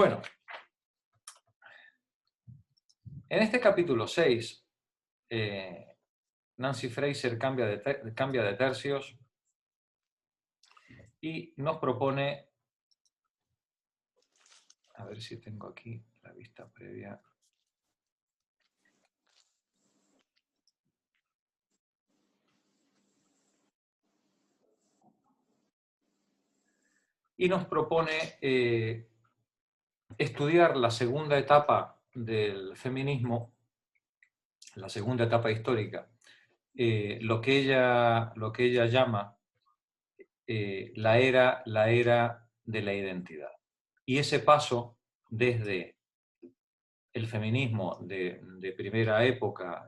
Bueno, en este capítulo 6, Nancy Fraser cambia de tercios y nos propone, a ver si tengo aquí la vista previa. Y nos propone estudiar la segunda etapa del feminismo, la segunda etapa histórica, lo que ella llama la era de la identidad. Y ese paso desde el feminismo de primera época,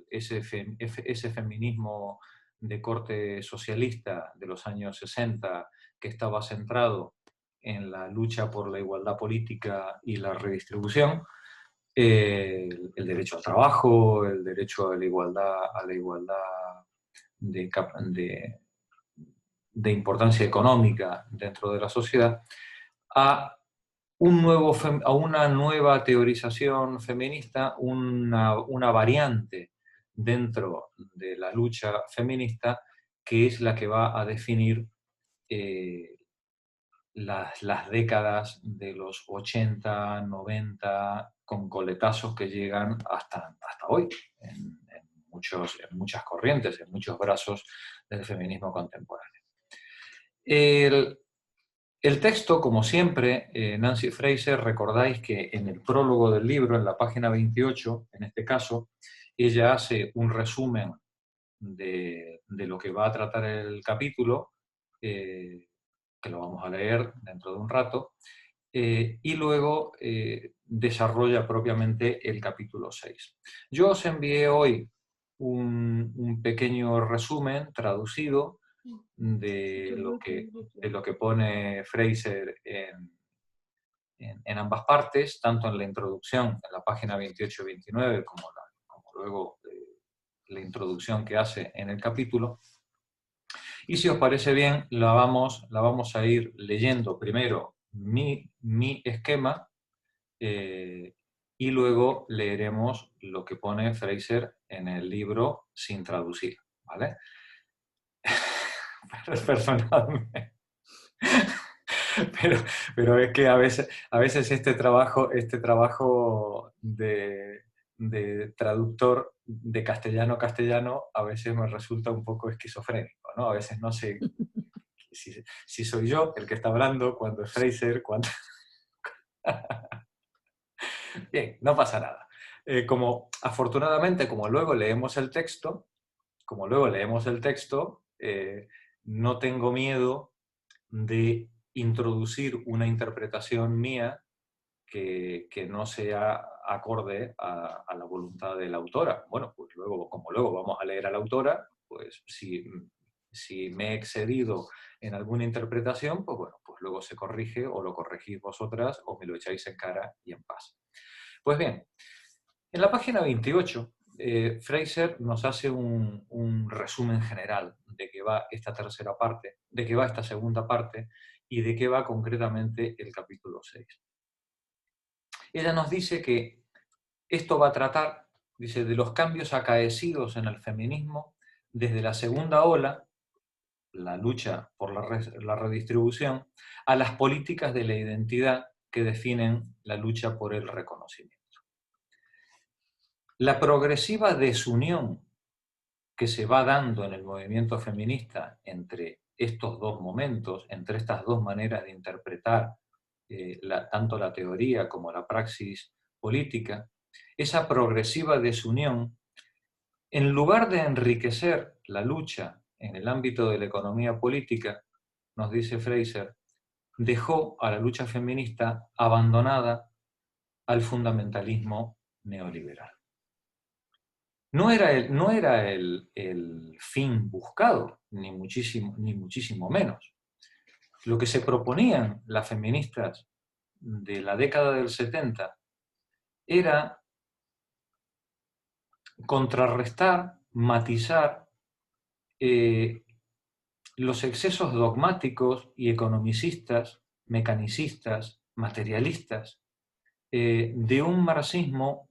ese feminismo de corte socialista de los años 60, que estaba centrado en la lucha por la igualdad política y la redistribución, el derecho al trabajo, el derecho a la igualdad de importancia económica dentro de la sociedad, a una nueva teorización feminista, una variante dentro de la lucha feminista, que es la que va a definir las décadas de los 80, 90, con coletazos que llegan hasta hoy, en muchas corrientes, en muchos brazos del feminismo contemporáneo. El texto, como siempre, Nancy Fraser, recordáis que en el prólogo del libro, en la página 28, en este caso, ella hace un resumen de lo que va a tratar el capítulo, que lo vamos a leer dentro de un rato, y luego desarrolla propiamente el capítulo 6. Yo os envié hoy un pequeño resumen traducido de lo que pone Fraser en ambas partes, tanto en la introducción, en la página 28 y 29, como luego la introducción que hace en el capítulo. Y si os parece bien, la vamos a ir leyendo primero mi esquema y luego leeremos lo que pone Fraser en el libro sin traducir, ¿vale? Perdonadme. Pero es que a veces este trabajo de traductor de castellano a castellano a veces me resulta un poco esquizofrénico, ¿no? A veces no sé si soy yo el que está hablando, cuando es Fraser, cuando... Bien, no pasa nada. Afortunadamente, como luego leemos el texto, no tengo miedo de introducir una interpretación mía que no sea acorde a la voluntad de la autora. Bueno, pues como luego vamos a leer a la autora, pues si me he excedido en alguna interpretación, pues bueno, pues luego se corrige o lo corregís vosotras o me lo echáis en cara y en paz. Pues bien, en la página 28, Fraser nos hace un resumen general de qué va esta tercera parte, de qué va esta segunda parte y de qué va concretamente el capítulo 6. Ella nos dice que esto va a tratar, dice, de los cambios acaecidos en el feminismo desde la segunda ola, la lucha por la redistribución, a las políticas de la identidad que definen la lucha por el reconocimiento. La progresiva desunión que se va dando en el movimiento feminista entre estos dos momentos, entre estas dos maneras de interpretar tanto la teoría como la praxis política, esa progresiva desunión, en lugar de enriquecer la lucha en el ámbito de la economía política, nos dice Fraser, dejó a la lucha feminista abandonada al fundamentalismo neoliberal. No era el fin buscado, ni muchísimo menos. Lo que se proponían las feministas de la década del 70 era contrarrestar, matizar los excesos dogmáticos y economicistas, mecanicistas materialistas, de un marxismo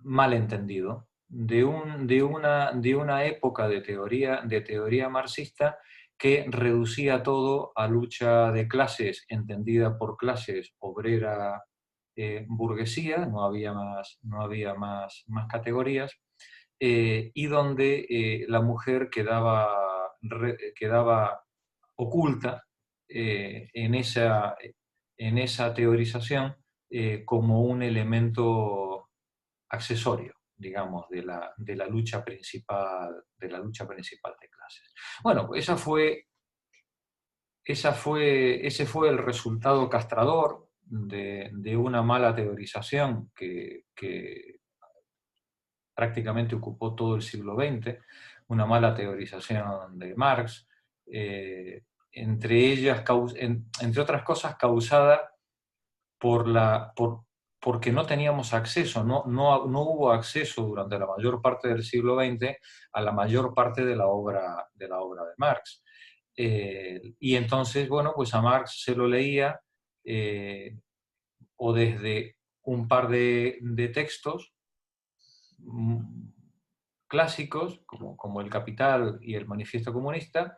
mal entendido, de una época de teoría marxista que reducía todo a lucha de clases, entendida por clases obrera, burguesía, no había más categorías, y donde la mujer quedaba oculta en esa teorización como un elemento accesorio, digamos, de la lucha principal, de clases. Bueno, ese fue el resultado castrador de una mala teorización que prácticamente ocupó todo el siglo XX, una mala teorización de Marx, entre otras cosas causada porque no teníamos acceso, no hubo acceso durante la mayor parte del siglo XX a la mayor parte de Marx. Y entonces, bueno, pues a Marx se lo leía o desde un par de textos clásicos, como El Capital y el Manifiesto Comunista,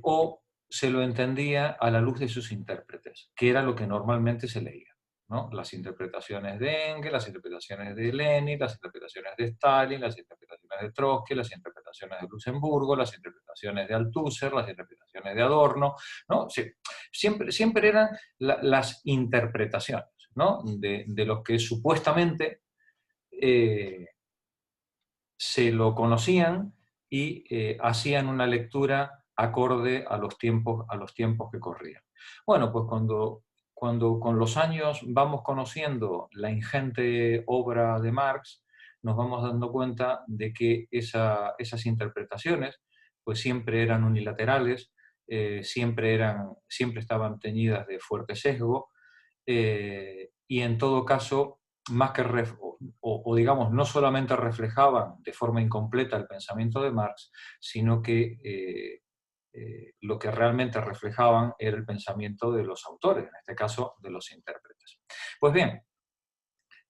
o se lo entendía a la luz de sus intérpretes, que era lo que normalmente se leía, ¿no? Las interpretaciones de Engels, las interpretaciones de Lenin, las interpretaciones de Stalin, las interpretaciones de Trotsky, las interpretaciones de Luxemburgo, las interpretaciones de Althusser, las interpretaciones de Adorno, ¿no? Sí, siempre eran las interpretaciones, ¿no? de los que supuestamente se lo conocían y hacían una lectura acorde a los tiempos que corrían. Bueno, pues cuando con los años vamos conociendo la ingente obra de Marx, nos vamos dando cuenta de que esas interpretaciones pues siempre eran unilaterales, siempre estaban teñidas de fuerte sesgo, y en todo caso, más que digamos, no solamente reflejaban de forma incompleta el pensamiento de Marx, sino que lo que realmente reflejaban era el pensamiento de los autores, en este caso de los intérpretes. Pues bien,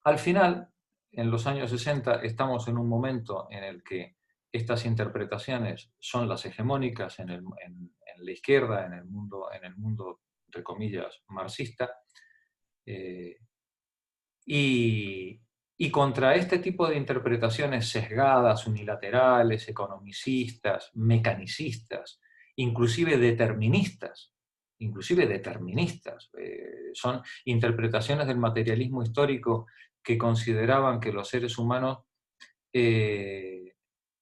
al final, en los años 60, estamos en un momento en el que estas interpretaciones son las hegemónicas en la izquierda, en el mundo, entre comillas, marxista, y contra este tipo de interpretaciones sesgadas, unilaterales, economicistas, mecanicistas, inclusive deterministas, son interpretaciones del materialismo histórico que consideraban que los seres humanos eh,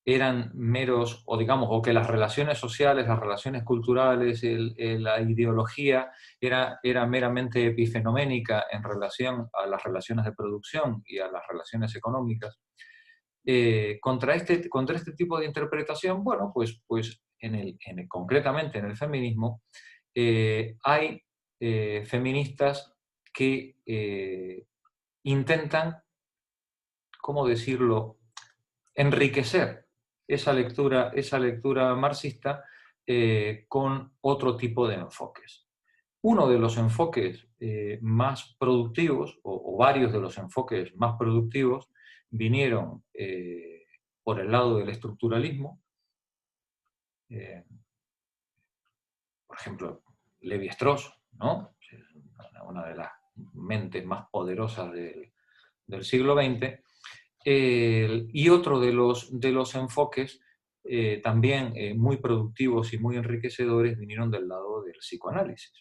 eran meros, o digamos, o que las relaciones sociales, las relaciones culturales, la ideología era meramente epifenoménica en relación a las relaciones de producción y a las relaciones económicas. Contra este tipo de interpretación, bueno, pues concretamente en el feminismo, hay feministas que intentan, ¿cómo decirlo?, enriquecer esa lectura marxista con otro tipo de enfoques. Uno de los enfoques más productivos, o varios de los enfoques más productivos, vinieron por el lado del estructuralismo. Por ejemplo, Levi-Strauss, ¿no? Una de las mentes más poderosas del siglo XX. Y otro de los enfoques también muy productivos y muy enriquecedores vinieron del lado del psicoanálisis.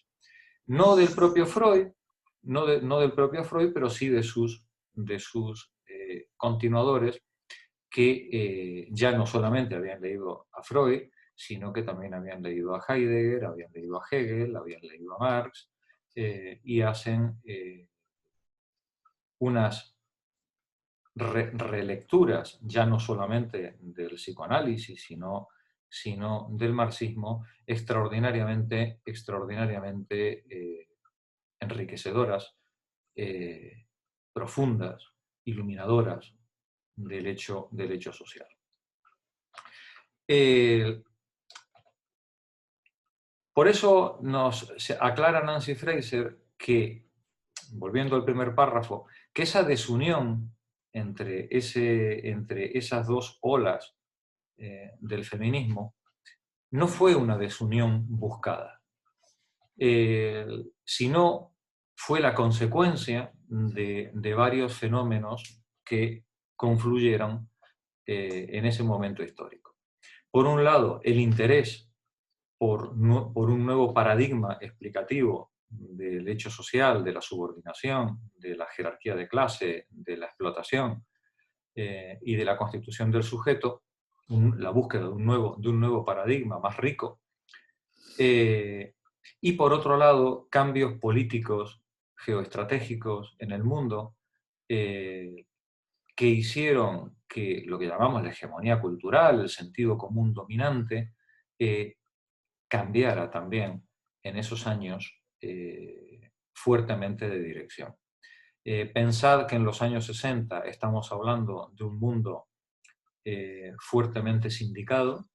No del propio Freud, no del propio Freud, pero sí de sus continuadores que ya no solamente habían leído a Freud, sino que también habían leído a Heidegger, habían leído a Hegel, habían leído a Marx, y hacen unas relecturas, ya no solamente del psicoanálisis, sino del marxismo, extraordinariamente enriquecedoras, profundas, iluminadoras del hecho social. Por eso nos aclara Nancy Fraser que, volviendo al primer párrafo, que esa desunión entre esas dos olas del feminismo no fue una desunión buscada, sino fue la consecuencia de varios fenómenos que confluyeron en ese momento histórico. Por un lado, el interés por un nuevo paradigma explicativo del hecho social, de la subordinación, de la jerarquía de clase, de la explotación y de la constitución del sujeto, la búsqueda de un nuevo paradigma más rico. Y por otro lado, cambios políticos, geoestratégicos en el mundo que hicieron que lo que llamamos la hegemonía cultural, el sentido común dominante, cambiara también en esos años fuertemente de dirección. Pensad que en los años 60 estamos hablando de un mundo fuertemente sindicado,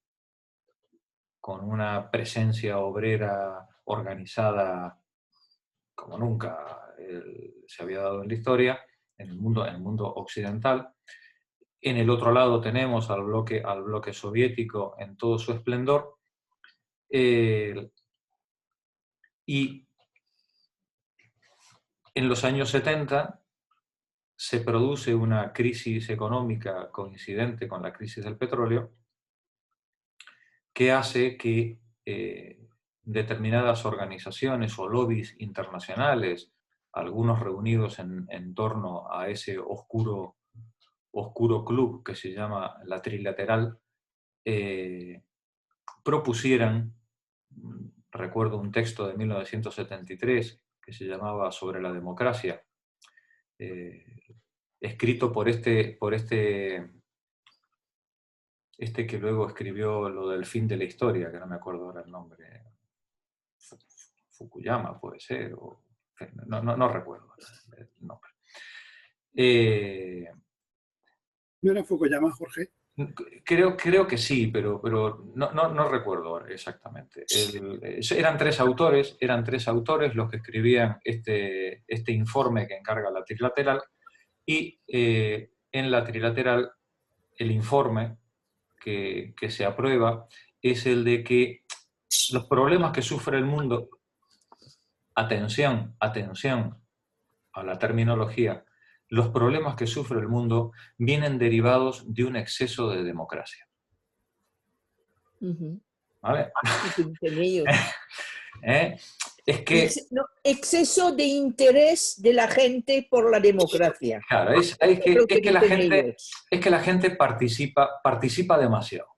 con una presencia obrera organizada como nunca se había dado en la historia, en el mundo occidental. En el otro lado tenemos al bloque soviético en todo su esplendor. Y en los años 70 se produce una crisis económica coincidente con la crisis del petróleo que hace que determinadas organizaciones o lobbies internacionales, algunos reunidos en torno a ese oscuro club que se llama la Trilateral, propusieran, recuerdo un texto de 1973 que se llamaba Sobre la democracia, escrito por este que luego escribió lo del fin de la historia, que no me acuerdo ahora el nombre, Fukuyama puede ser, o, no recuerdo el nombre. ¿No era Fukuyama, Jorge? Creo que sí, pero no recuerdo exactamente. Eran tres autores los que escribían este informe que encarga la Trilateral, y en la Trilateral el informe que se aprueba es el de que los problemas que sufre el mundo, atención a la terminología, los problemas que sufre el mundo vienen derivados de un exceso de democracia. ¿Vale? Es que... exceso de interés de la gente por la democracia. Claro, es que la gente participa demasiado.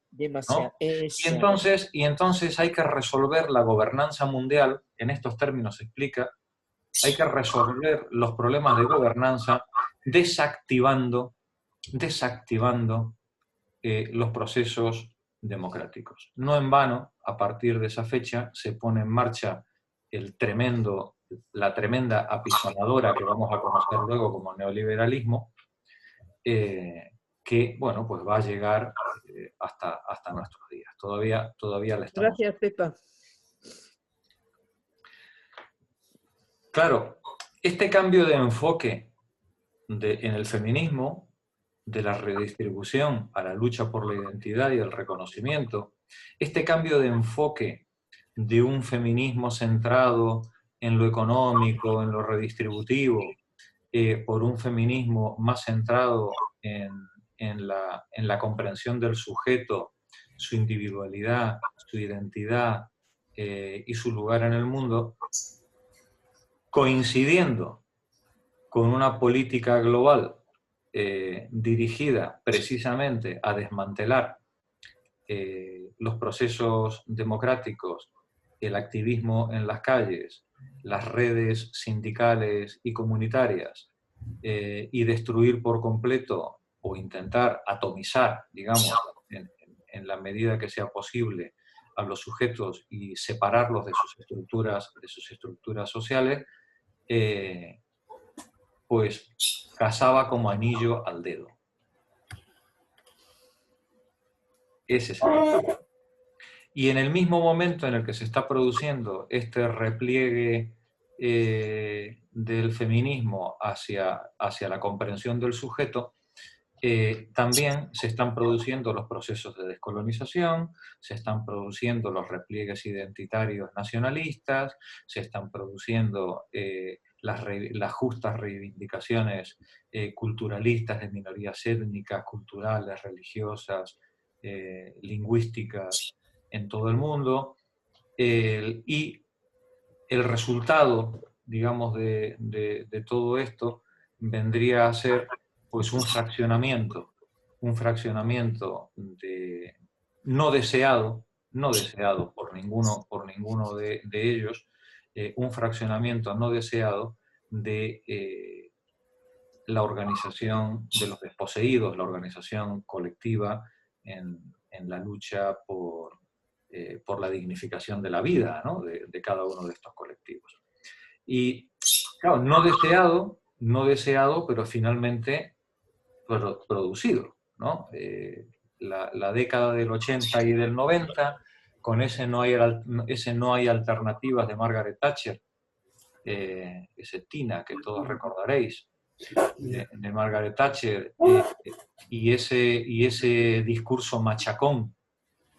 ¿No? Y entonces hay que resolver la gobernanza mundial, en estos términos se explica, hay que resolver los problemas de gobernanza desactivando los procesos democráticos. No en vano, a partir de esa fecha, se pone en marcha la tremenda apisonadora que vamos a conocer luego como neoliberalismo, que, bueno, pues va a llegar hasta nuestros días. Todavía la estamos... Gracias, Pepa. Claro, este cambio de enfoque en el feminismo, de la redistribución a la lucha por la identidad y el reconocimiento, este cambio de enfoque de un feminismo centrado en lo económico, en lo redistributivo, por un feminismo más centrado en la comprensión del sujeto, su individualidad, su identidad y su lugar en el mundo, coincidiendo con una política global dirigida precisamente a desmantelar los procesos democráticos, el activismo en las calles, las redes sindicales y comunitarias, y destruir por completo o intentar atomizar, digamos, en la medida que sea posible, a los sujetos y separarlos de sus estructuras sociales, pues casaba como anillo al dedo. Ese es el problema. Y en el mismo momento en el que se está produciendo este repliegue del feminismo hacia la comprensión del sujeto, también se están produciendo los procesos de descolonización, se están produciendo los repliegues identitarios nacionalistas, se están produciendo las justas reivindicaciones culturalistas de minorías étnicas, culturales, religiosas, lingüísticas en todo el mundo. Y el resultado, digamos, de todo esto vendría a ser pues un fraccionamiento no deseado, no deseado por ninguno de ellos, un fraccionamiento no deseado de la organización de los desposeídos, la organización colectiva en la lucha por la dignificación de la vida, ¿no? de cada uno de estos colectivos. Y, claro, no deseado, pero finalmente producido, ¿no? La década del 80 y del 90, con ese no hay alternativas de Margaret Thatcher, ese Tina que todos recordaréis, de Margaret Thatcher, y ese discurso machacón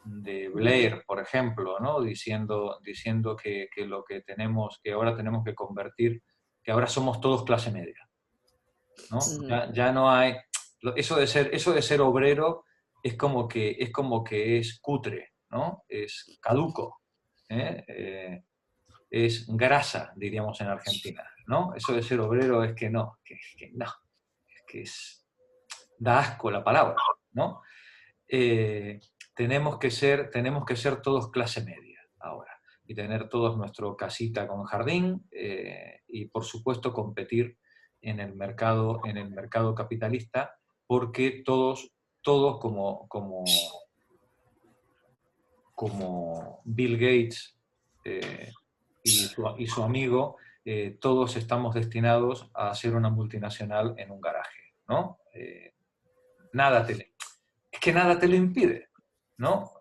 de Blair, por ejemplo, ¿no? diciendo que lo que tenemos, que ahora tenemos que convertir, que ahora somos todos clase media, ¿no? Ya no hay, eso de ser obrero es como que es cutre, ¿no? Es caduco, ¿eh? Es grasa, diríamos en Argentina, ¿no? Eso de ser obrero es que no, da asco la palabra, ¿no? Tenemos que ser todos clase media ahora y tener todos nuestra casita con jardín y por supuesto competir en el mercado capitalista, porque todos como Bill Gates y su amigo, todos estamos destinados a ser una multinacional en un garaje, ¿no? Es que nada te lo impide, ¿no?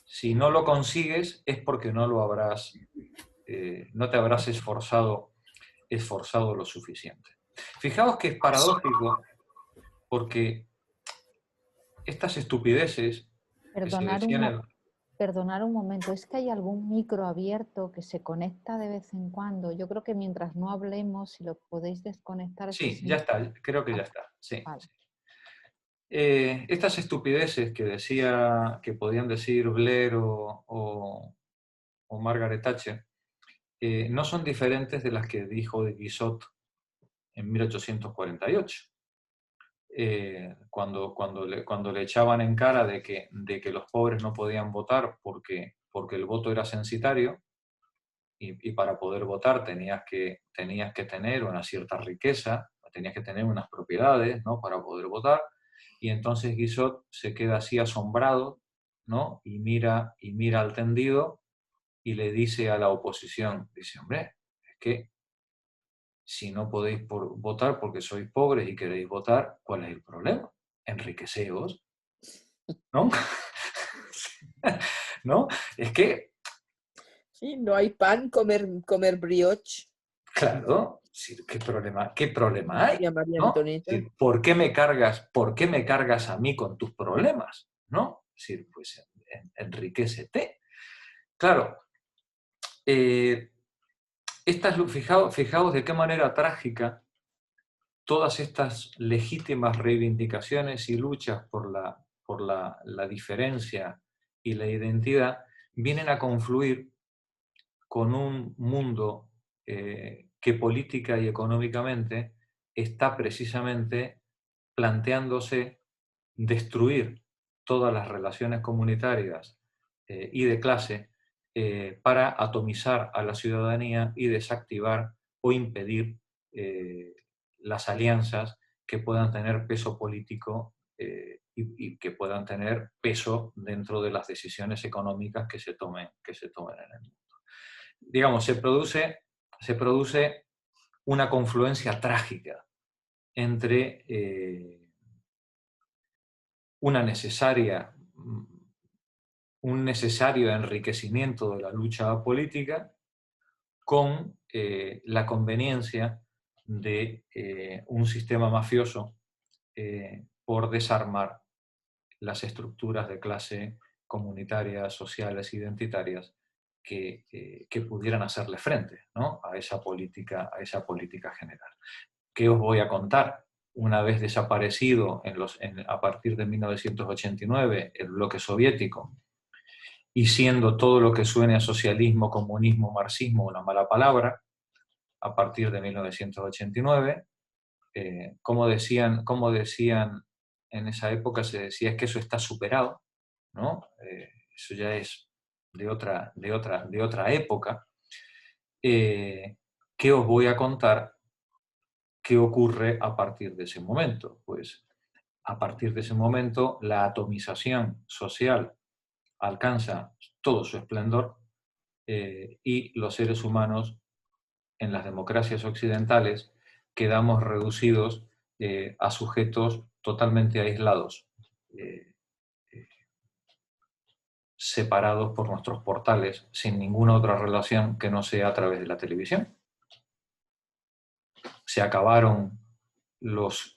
Si no lo consigues es porque no te habrás esforzado lo suficiente. Fijaos que es paradójico, porque estas estupideces que se decían... Perdonar un momento, es que hay algún micro abierto que se conecta de vez en cuando. Yo creo que mientras no hablemos, si lo podéis desconectar... Sí, ya está, creo que ya está, sí. Vale. Sí. Estas estupideces que podían decir Blair o Margaret Thatcher, no son diferentes de las que dijo de Guizot en 1848, cuando le echaban en cara de que los pobres no podían votar porque el voto era censitario, y para poder votar tenías que tener una cierta riqueza, tenías que tener unas propiedades, ¿no? Para poder votar. Y entonces Guizot se queda así asombrado, ¿no? Y mira al tendido y le dice a la oposición, dice, hombre, es que si no podéis votar porque sois pobres y queréis votar, ¿cuál es el problema? Enriqueceos, ¿no? ¿No? Es que... Sí, no hay pan, comer brioche. Claro, ¿qué problema hay? Decía María ¿No? Antonieta. ¿Por qué me cargas a mí con tus problemas? ¿No? Es decir, pues enriquécete. Claro, fijaos de qué manera trágica todas estas legítimas reivindicaciones y luchas por la diferencia y la identidad vienen a confluir con un mundo que política y económicamente está precisamente planteándose destruir todas las relaciones comunitarias y de clase para atomizar a la ciudadanía y desactivar o impedir las alianzas que puedan tener peso político y que puedan tener peso dentro de las decisiones económicas que se tomen en el mundo. Digamos, se produce una confluencia trágica entre un necesario enriquecimiento de la lucha política con la conveniencia de un sistema mafioso por desarmar las estructuras de clase comunitarias, sociales, identitarias que pudieran hacerle frente, ¿no?, a esa política general. ¿Qué os voy a contar? Una vez desaparecido a partir de 1989 el bloque soviético, y siendo todo lo que suene a socialismo, comunismo, marxismo una mala palabra, a partir de 1989, como decían en esa época, se decía es que eso está superado, ¿no? Eso ya es de otra época. ¿Qué os voy a contar? ¿Qué ocurre a partir de ese momento? Pues a partir de ese momento la atomización social alcanza todo su esplendor y los seres humanos en las democracias occidentales quedamos reducidos a sujetos totalmente aislados, separados por nuestros portales, sin ninguna otra relación que no sea a través de la televisión. Se acabaron las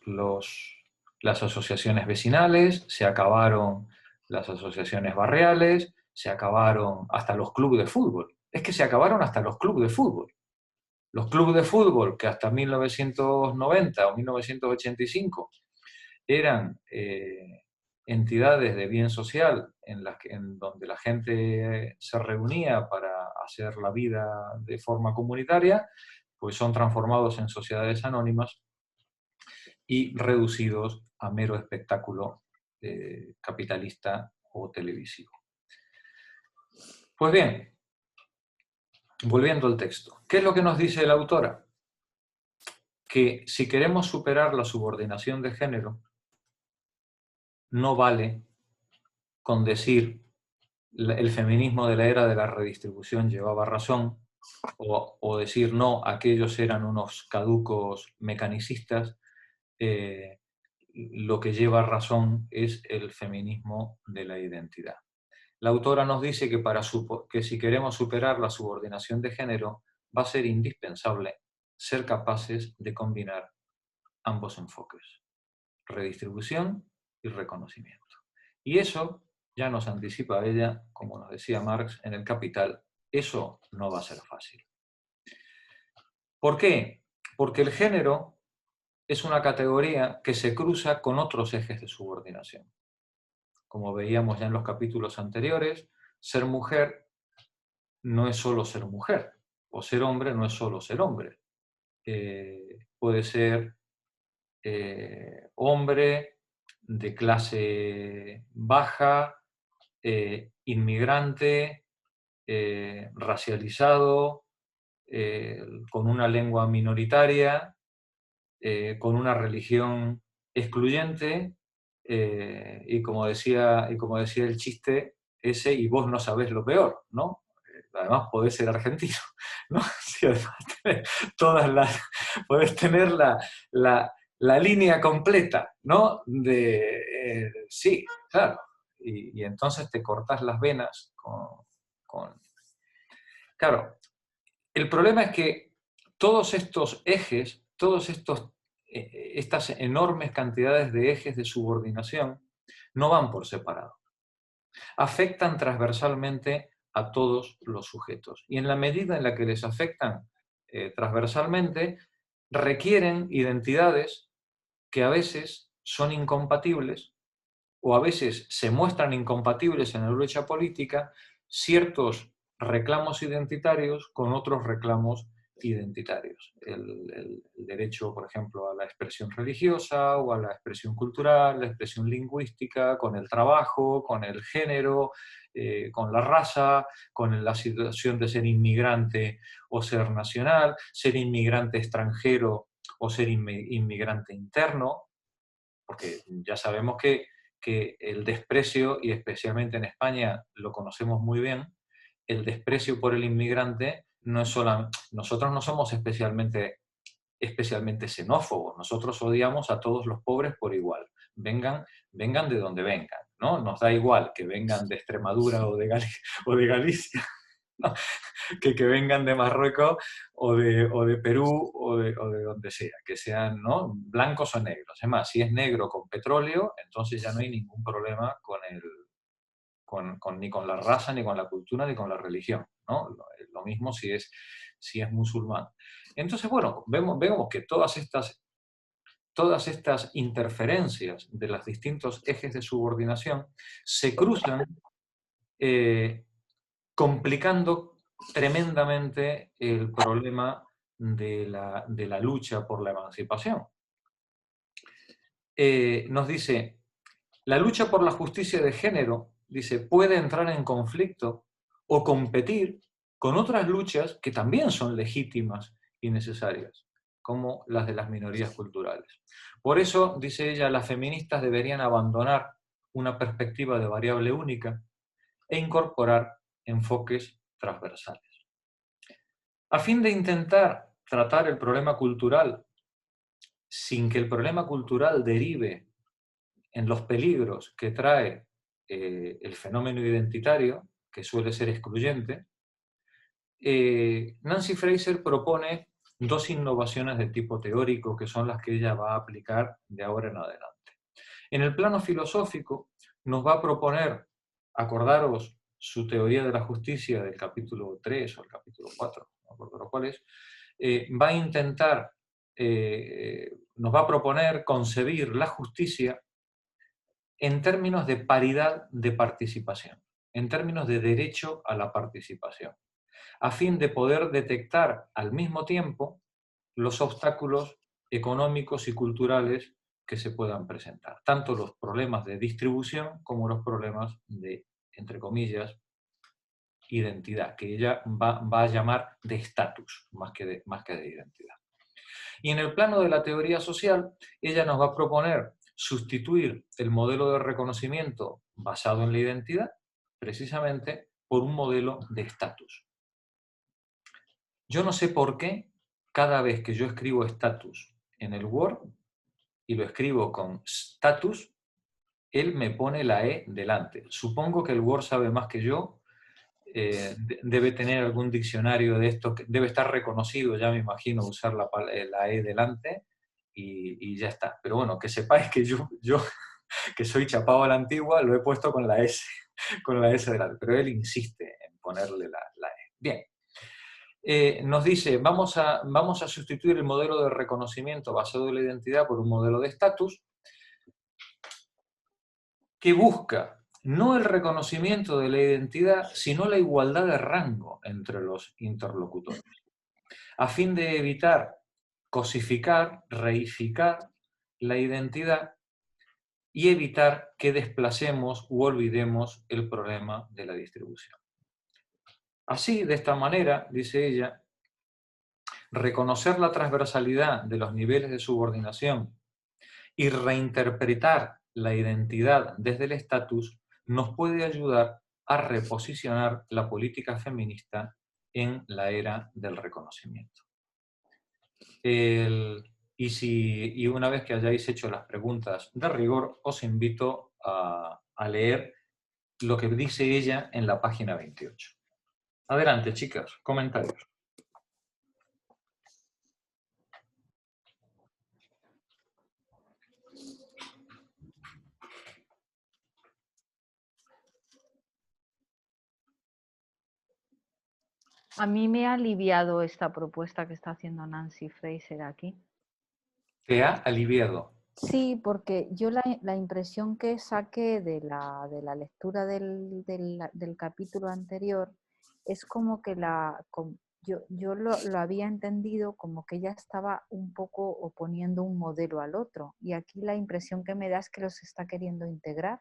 asociaciones vecinales, se acabaron las asociaciones barriales, se acabaron hasta los clubes de fútbol. Es que se acabaron hasta los clubes de fútbol. Los clubes de fútbol que hasta 1990 o 1985 eran entidades de bien social en donde la gente se reunía para hacer la vida de forma comunitaria, pues son transformados en sociedades anónimas y reducidos a mero espectáculo capitalista o televisivo. Pues bien, volviendo al texto, ¿qué es lo que nos dice la autora? Que si queremos superar la subordinación de género, no vale con decir el feminismo de la era de la redistribución llevaba razón, o decir no, aquellos eran unos caducos mecanicistas. Lo que lleva razón es el feminismo de la identidad. La autora nos dice que si queremos superar la subordinación de género, va a ser indispensable ser capaces de combinar ambos enfoques, redistribución y reconocimiento. Y eso, ya nos anticipa ella, como nos decía Marx en El Capital, eso no va a ser fácil. ¿Por qué? Porque el género es una categoría que se cruza con otros ejes de subordinación. Como veíamos ya en los capítulos anteriores, ser mujer no es solo ser mujer, o ser hombre no es solo ser hombre. Puede ser hombre de clase baja, inmigrante, racializado, con una lengua minoritaria, con una religión excluyente, y como decía el chiste ese, y vos no sabés lo peor, ¿no? Además podés ser argentino, ¿no? Sí, además podés tener la línea completa, ¿no? Sí, claro. Y entonces te cortás las venas con... Claro, el problema es que todos estos ejes, estas enormes cantidades de ejes de subordinación no van por separado. Afectan transversalmente a todos los sujetos. Y en la medida en la que les afectan transversalmente, requieren identidades que a veces son incompatibles o a veces se muestran incompatibles en la lucha política ciertos reclamos identitarios con otros reclamos identitarios. El derecho, por ejemplo, a la expresión religiosa o a la expresión cultural, la expresión lingüística, con el trabajo, con el género, con la raza, con la situación de ser inmigrante o ser nacional, ser inmigrante extranjero o ser inmigrante interno, porque ya sabemos que el desprecio, y especialmente en España lo conocemos muy bien, el desprecio por el inmigrante no es solo... Nosotros no somos especialmente xenófobos, nosotros odiamos a todos los pobres por igual, vengan de donde vengan, ¿no? Nos da igual que vengan de Extremadura o de Galicia, que vengan de Marruecos o de Perú o de donde sea, que sean, ¿no?, blancos o negros. Es más, si es negro con petróleo, entonces ya no hay ningún problema ni con la raza, ni con la cultura, ni con la religión, ¿no? Lo mismo si es musulmán. Entonces, bueno, vemos que todas estas interferencias de los distintos ejes de subordinación se cruzan, complicando tremendamente el problema de la lucha por la emancipación. Nos dice, la lucha por la justicia de género, dice, puede entrar en conflicto o competir con otras luchas que también son legítimas y necesarias, como las de las minorías culturales. Por eso, dice ella, las feministas deberían abandonar una perspectiva de variable única e incorporar enfoques transversales. A fin de intentar tratar el problema cultural sin que el problema cultural derive en los peligros que trae el fenómeno identitario, que suele ser excluyente, Nancy Fraser propone dos innovaciones de tipo teórico que son las que ella va a aplicar de ahora en adelante. En el plano filosófico nos va a proponer, acordaros su teoría de la justicia del capítulo 3 o el capítulo 4, no me acuerdo lo cual es, va a intentar, nos va a proponer concebir la justicia en términos de paridad de participación, en términos de derecho a la participación, a fin de poder detectar al mismo tiempo los obstáculos económicos y culturales que se puedan presentar, tanto los problemas de distribución como los problemas de, entre comillas, identidad, que ella va a llamar de estatus, más que de identidad. Y en el plano de la teoría social, ella nos va a proponer sustituir el modelo de reconocimiento basado en la identidad, precisamente, por un modelo de estatus. Yo no sé por qué, cada vez que yo escribo estatus en el Word, y lo escribo con status, él me pone la E delante. Supongo que el Word sabe más que yo, debe tener algún diccionario de esto, debe estar reconocido, ya me imagino, usar la E delante y ya está. Pero bueno, que sepáis que yo que soy chapado a la antigua, lo he puesto con la S, con la S delante, pero él insiste en ponerle la E. Bien. Nos dice, vamos a sustituir el modelo de reconocimiento basado en la identidad por un modelo de estatus que busca no el reconocimiento de la identidad, sino la igualdad de rango entre los interlocutores, a fin de evitar cosificar, reificar la identidad y evitar que desplacemos u olvidemos el problema de la distribución. Así, de esta manera, dice ella, reconocer la transversalidad de los niveles de subordinación y reinterpretar la identidad desde el estatus nos puede ayudar a reposicionar la política feminista en la era del reconocimiento. Y una vez que hayáis hecho las preguntas de rigor, os invito a leer lo que dice ella en la página 28. Adelante, chicas, comentarios. A mí me ha aliviado esta propuesta que está haciendo Nancy Fraser aquí. ¿Te ha aliviado? Sí, porque yo la impresión que saqué de la lectura del capítulo anterior es como que yo lo había entendido como que ella estaba un poco oponiendo un modelo al otro, y aquí la impresión que me da es que los está queriendo integrar.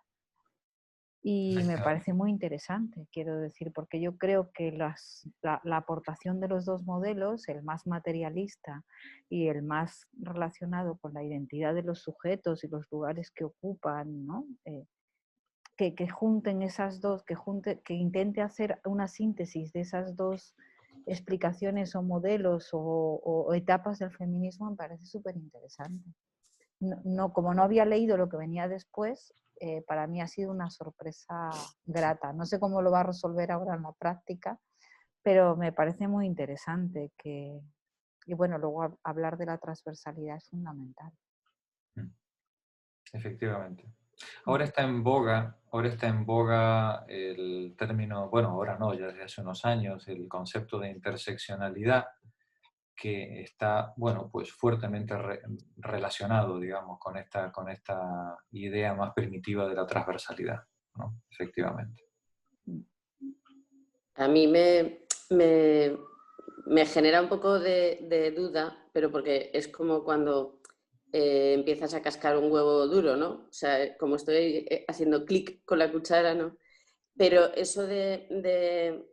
Y me parece muy interesante, quiero decir, porque yo creo que la aportación de los dos modelos, el más materialista y el más relacionado con la identidad de los sujetos y los lugares que ocupan, ¿no? Que junten esas dos, que intente hacer una síntesis de esas dos explicaciones o modelos o etapas del feminismo, me parece súper interesante. Como no había leído lo que venía después, para mí ha sido una sorpresa grata. No sé cómo lo va a resolver ahora en la práctica, pero me parece muy interesante que, y bueno, luego hablar de la transversalidad es fundamental. Efectivamente. Ahora está en boga el término, bueno, ahora no, ya desde hace unos años, el concepto de interseccionalidad, que está, bueno, pues fuertemente relacionado, digamos, con esta idea más primitiva de la transversalidad, ¿no? Efectivamente. A mí me genera un poco de duda, pero porque es como cuando empiezas a cascar un huevo duro, ¿no? O sea, como estoy haciendo clic con la cuchara, ¿no? Pero eso de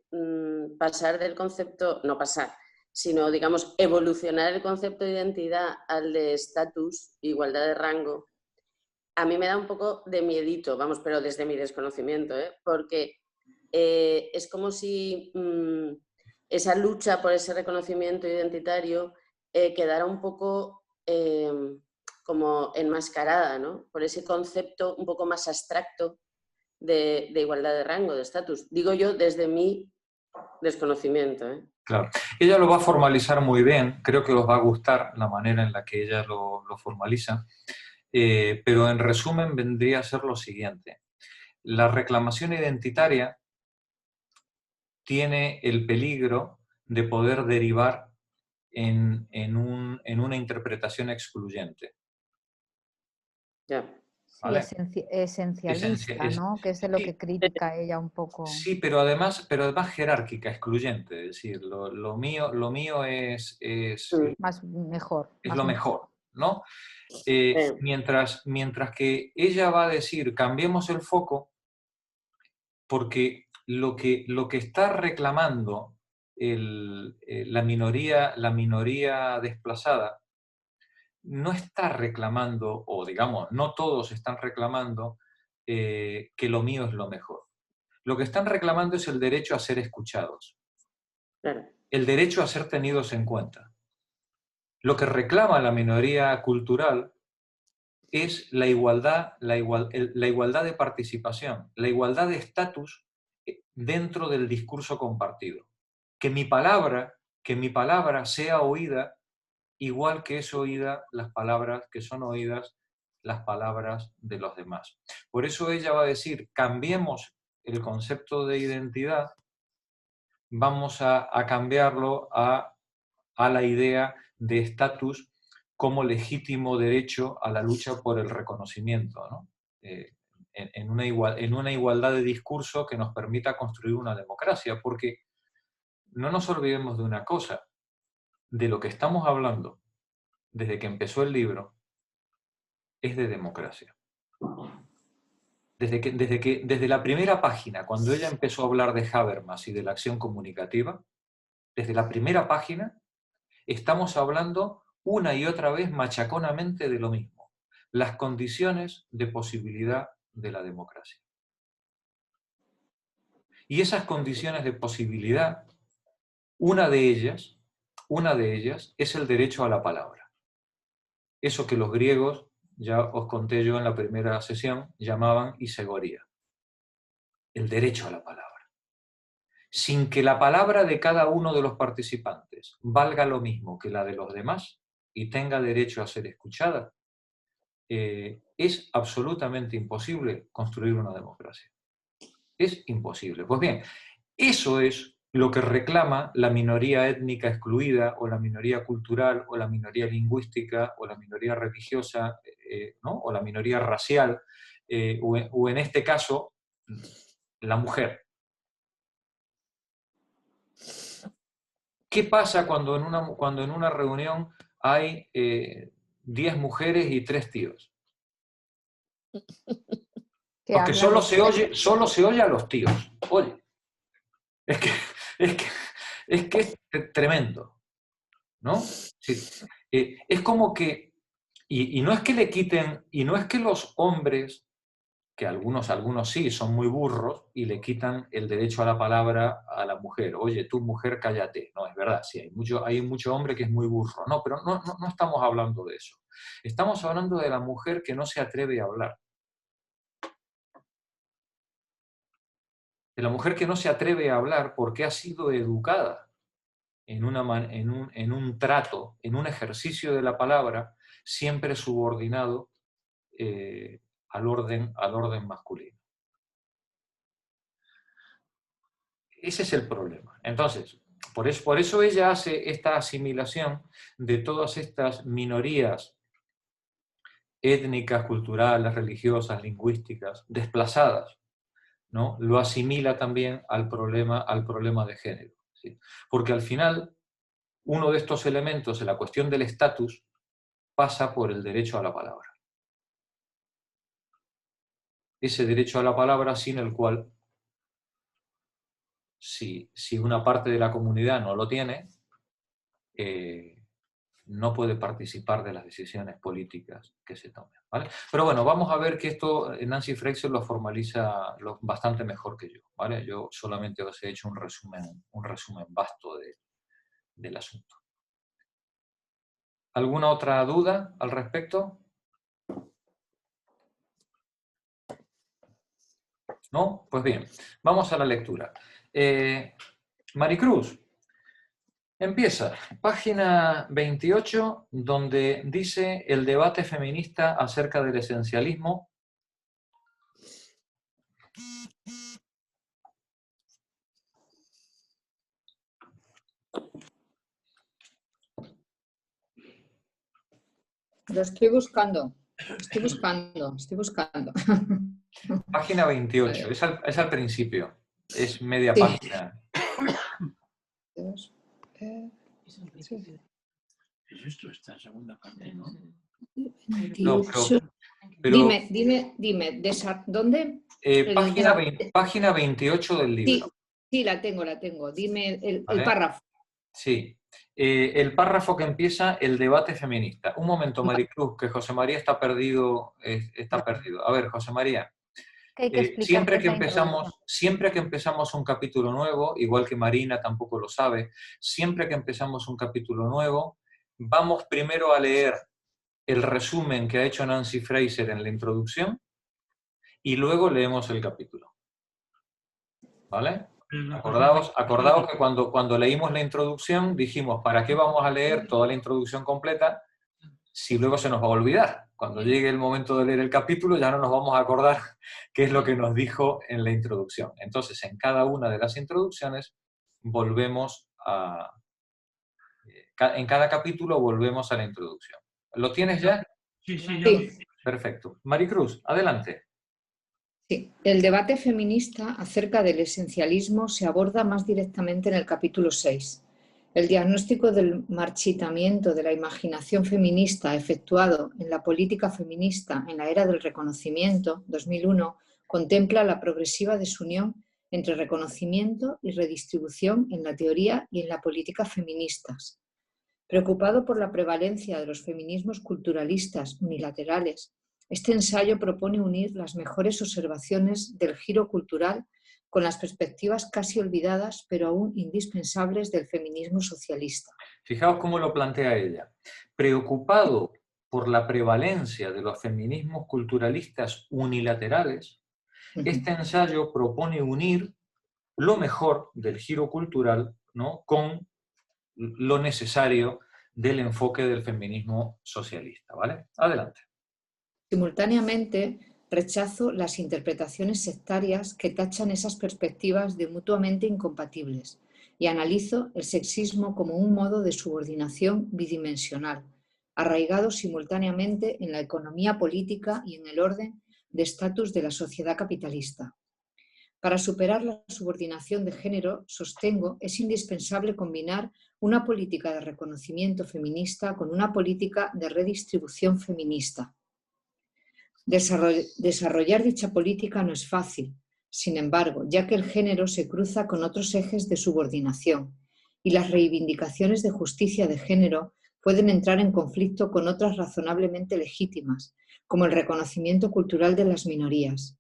pasar del concepto, no pasar, sino, digamos, evolucionar el concepto de identidad al de estatus, igualdad de rango, a mí me da un poco de miedito, vamos, pero desde mi desconocimiento, ¿eh? Porque es como si esa lucha por ese reconocimiento identitario quedara un poco como enmascarada, ¿no? Por ese concepto un poco más abstracto de igualdad de rango, de estatus. Digo yo desde mi desconocimiento, ¿eh? Claro. Ella lo va a formalizar muy bien, creo que os va a gustar la manera en la que ella lo formaliza, pero en resumen vendría a ser lo siguiente. La reclamación identitaria tiene el peligro de poder derivar en una interpretación excluyente. Ya. Sí, ¿Vale? esencialista, ¿no? Que es de lo Sí, que critica ella un poco. sí, pero además jerárquica, excluyente. Es decir, lo mío es Mejor. lo mejor, ¿no? Mientras que ella va a decir, cambiemos el foco, porque lo que está reclamando la minoría desplazada no está reclamando, o digamos, no todos están reclamando que lo mío es lo mejor. Lo que están reclamando es el derecho a ser escuchados, Claro. el derecho a ser tenidos en cuenta. Lo que reclama la minoría cultural es la igualdad de participación, la igualdad de estatus dentro del discurso compartido. Que mi palabra sea oída igual que es oída que son oídas las palabras de los demás. Por eso ella va a decir, cambiemos el concepto de identidad, vamos a cambiarlo a la idea de estatus como legítimo derecho a la lucha por el reconocimiento, ¿no? En una igualdad de discurso que nos permita construir una democracia, porque no nos olvidemos de una cosa, de lo que estamos hablando desde que empezó el libro es de democracia. Desde la primera página, cuando ella empezó a hablar de Habermas y de la acción comunicativa, desde la primera página estamos hablando una y otra vez machaconamente de lo mismo, las condiciones de posibilidad de la democracia. Y esas condiciones de posibilidad, una de ellas es el derecho a la palabra. Eso que los griegos, ya os conté yo en la primera sesión, llamaban isegoría, el derecho a la palabra. Sin que la palabra de cada uno de los participantes valga lo mismo que la de los demás y tenga derecho a ser escuchada, es absolutamente imposible construir una democracia. Es imposible. Pues bien, eso es lo que reclama la minoría étnica excluida, o la minoría cultural, o la minoría lingüística, o la minoría religiosa, ¿no? O la minoría racial, o en este caso, la mujer. ¿Qué pasa cuando en una reunión hay 10 mujeres y 3 tíos? Porque solo se oye a los tíos. Oye, es que es tremendo, ¿no? Sí. Es como que, y no es que le quiten, y no es que los hombres, que algunos sí, son muy burros y le quitan el derecho a la palabra a la mujer. Oye, tú mujer, cállate. No, es verdad, sí, hay mucho hombre que es muy burro. No, pero no estamos hablando de eso. Estamos hablando de la mujer que no se atreve a hablar. de la mujer que no se atreve a hablar porque ha sido educada en un trato, en un ejercicio de la palabra, siempre subordinado al orden masculino. Ese es el problema. Entonces, por eso ella hace esta asimilación de todas estas minorías étnicas, culturales, religiosas, lingüísticas, desplazadas, ¿no? Lo asimila también al problema de género, ¿sí? Porque al final, uno de estos elementos en la cuestión del estatus pasa por el derecho a la palabra. Ese derecho a la palabra sin el cual, si una parte de la comunidad no lo tiene, no puede participar de las decisiones políticas que se tomen, ¿vale? Pero bueno, vamos a ver que esto Nancy Fraser lo formaliza bastante mejor que yo, ¿vale? Yo solamente os he hecho un resumen vasto del asunto. ¿Alguna otra duda al respecto? ¿No? Pues bien, vamos a la lectura. Maricruz, empieza, página 28, donde dice el debate feminista acerca del esencialismo. Lo estoy buscando. Página 28, es al principio, es media Sí. página. Esto está en segunda parte, ¿no? No, pero Dime, ¿dónde? página 28 del libro. Sí, la tengo. Dime el ¿Vale? párrafo. Sí, el párrafo que empieza el debate feminista. Un momento, Maricruz, que José María está perdido. A ver, José María, Que hay que explicar siempre qué que es la introducción. empezamos un capítulo nuevo, igual que Marina tampoco lo sabe, siempre que empezamos un capítulo nuevo, vamos primero a leer el resumen que ha hecho Nancy Fraser en la introducción y luego leemos el capítulo. ¿Vale? Acordaos que cuando leímos la introducción dijimos, ¿para qué vamos a leer toda la introducción completa si luego se nos va a olvidar? Cuando llegue el momento de leer el capítulo ya no nos vamos a acordar qué es lo que nos dijo en la introducción. Entonces, en cada una de las introducciones en cada capítulo volvemos a la introducción. ¿Lo tienes ya? Sí, ya Sí. lo vi. Perfecto. Maricruz, adelante. Sí. El debate feminista acerca del esencialismo se aborda más directamente en el capítulo 6. El diagnóstico del marchitamiento de la imaginación feminista efectuado en la política feminista en la era del reconocimiento, 2001, contempla la progresiva desunión entre reconocimiento y redistribución en la teoría y en la política feministas. Preocupado por la prevalencia de los feminismos culturalistas unilaterales, este ensayo propone unir las mejores observaciones del giro cultural con las perspectivas casi olvidadas, pero aún indispensables del feminismo socialista. Fijaos cómo lo plantea ella. Preocupado por la prevalencia de los feminismos culturalistas unilaterales, este ensayo propone unir lo mejor del giro cultural, ¿no?, con lo necesario del enfoque del feminismo socialista. ¿Vale? Adelante. Simultáneamente, rechazo las interpretaciones sectarias que tachan esas perspectivas de mutuamente incompatibles y analizo el sexismo como un modo de subordinación bidimensional, arraigado simultáneamente en la economía política y en el orden de estatus de la sociedad capitalista. Para superar la subordinación de género, sostengo, es indispensable combinar una política de reconocimiento feminista con una política de redistribución feminista. Desarrollar dicha política no es fácil, sin embargo, ya que el género se cruza con otros ejes de subordinación y las reivindicaciones de justicia de género pueden entrar en conflicto con otras razonablemente legítimas, como el reconocimiento cultural de las minorías.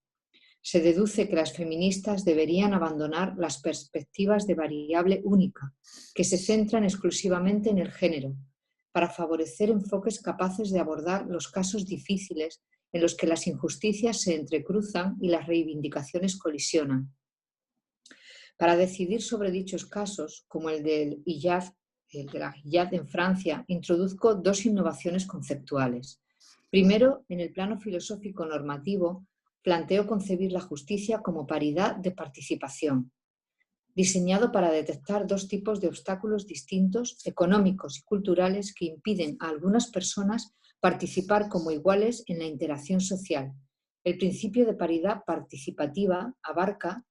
Se deduce que las feministas deberían abandonar las perspectivas de variable única, que se centran exclusivamente en el género, para favorecer enfoques capaces de abordar los casos difíciles en los que las injusticias se entrecruzan y las reivindicaciones colisionan. Para decidir sobre dichos casos, como el de la hijab en Francia, introduzco dos innovaciones conceptuales. Primero, en el plano filosófico normativo, planteo concebir la justicia como paridad de participación, diseñado para detectar dos tipos de obstáculos distintos, económicos y culturales, que impiden a algunas personas participar como iguales en la interacción social. El principio de paridad participativa abarca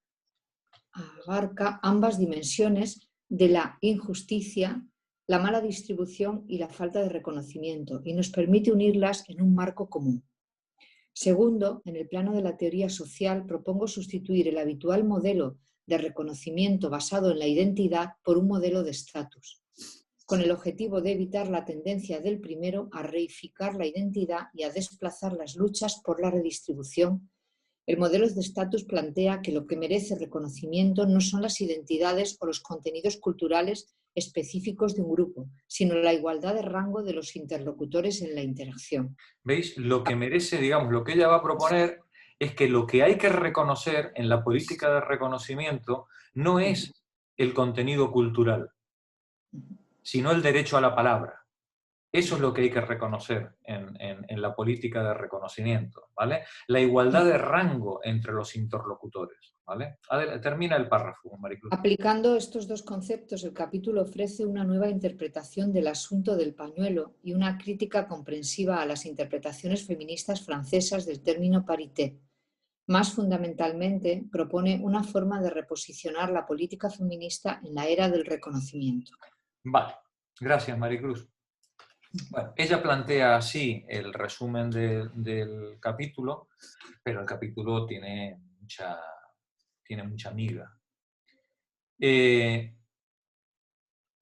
ambas dimensiones de la injusticia, la mala distribución y la falta de reconocimiento, y nos permite unirlas en un marco común. Segundo, en el plano de la teoría social, propongo sustituir el habitual modelo de reconocimiento basado en la identidad por un modelo de estatus, con el objetivo de evitar la tendencia del primero a reificar la identidad y a desplazar las luchas por la redistribución. El modelo de estatus plantea que lo que merece reconocimiento no son las identidades o los contenidos culturales específicos de un grupo, sino la igualdad de rango de los interlocutores en la interacción. ¿Veis? Lo que merece, digamos, lo que ella va a proponer es que lo que hay que reconocer en la política de reconocimiento no es el contenido cultural, sino el derecho a la palabra. Eso es lo que hay que reconocer en la política de reconocimiento, ¿vale? La igualdad de rango entre los interlocutores, ¿vale? Termina el párrafo, Maricruz. Aplicando estos dos conceptos, el capítulo ofrece una nueva interpretación del asunto del pañuelo y una crítica comprensiva a las interpretaciones feministas francesas del término parité. Más fundamentalmente, propone una forma de reposicionar la política feminista en la era del reconocimiento. Vale, gracias, Maricruz. Bueno, ella plantea así el resumen del capítulo, pero el capítulo tiene mucha miga.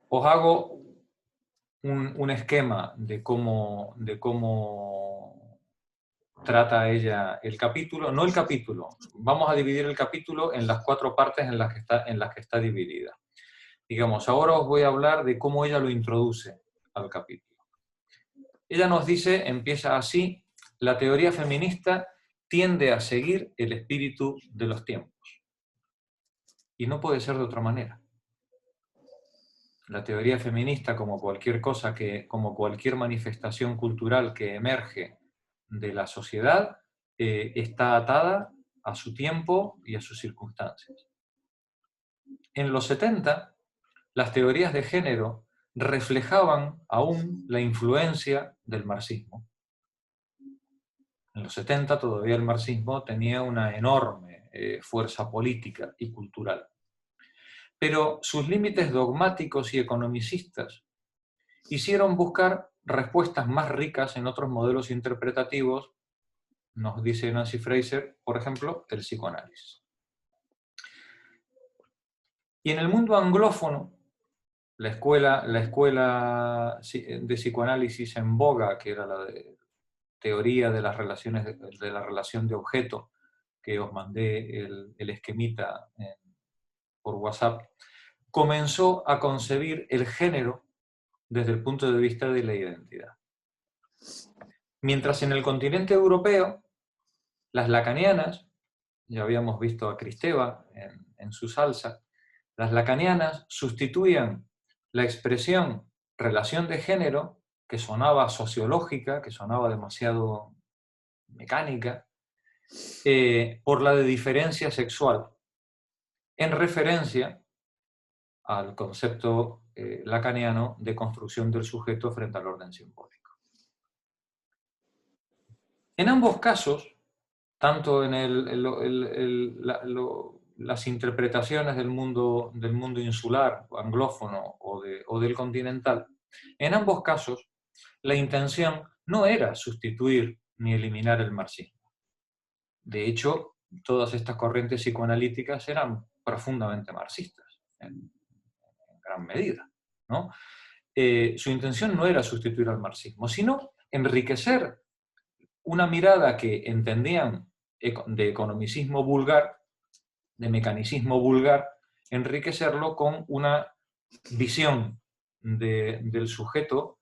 Os hago un esquema de cómo trata ella el capítulo. No el capítulo, vamos a dividir el capítulo en las 4 partes en las que está dividida. Digamos, ahora os voy a hablar de cómo ella lo introduce al capítulo. Ella nos dice, empieza así: la teoría feminista tiende a seguir el espíritu de los tiempos. Y no puede ser de otra manera. La teoría feminista, como cualquier cosa como cualquier manifestación cultural que emerge de la sociedad, está atada a su tiempo y a sus circunstancias. En los 70, las teorías de género reflejaban aún la influencia del marxismo. En los 70 todavía el marxismo tenía una enorme fuerza política y cultural. Pero sus límites dogmáticos y economicistas hicieron buscar respuestas más ricas en otros modelos interpretativos, nos dice Nancy Fraser, por ejemplo, el psicoanálisis. Y en el mundo anglófono, la escuela de psicoanálisis en boga, que era la de teoría de las relaciones, de la relación de objeto, que os mandé el esquemita por WhatsApp, comenzó a concebir el género desde el punto de vista de la identidad. Mientras en el continente europeo, las lacanianas, ya habíamos visto a Kristeva en su salsa, las lacanianas sustituían la expresión relación de género, que sonaba sociológica, que sonaba demasiado mecánica, por la de diferencia sexual, en referencia al concepto lacaniano de construcción del sujeto frente al orden simbólico. En ambos casos, tanto en las interpretaciones del mundo insular, o anglófono o del continental, en ambos casos la intención no era sustituir ni eliminar el marxismo. De hecho, todas estas corrientes psicoanalíticas eran profundamente marxistas, en gran medida, ¿no? Su intención no era sustituir al marxismo, sino enriquecer una mirada que entendían de economicismo vulgar, de mecanicismo vulgar, enriquecerlo con una visión del sujeto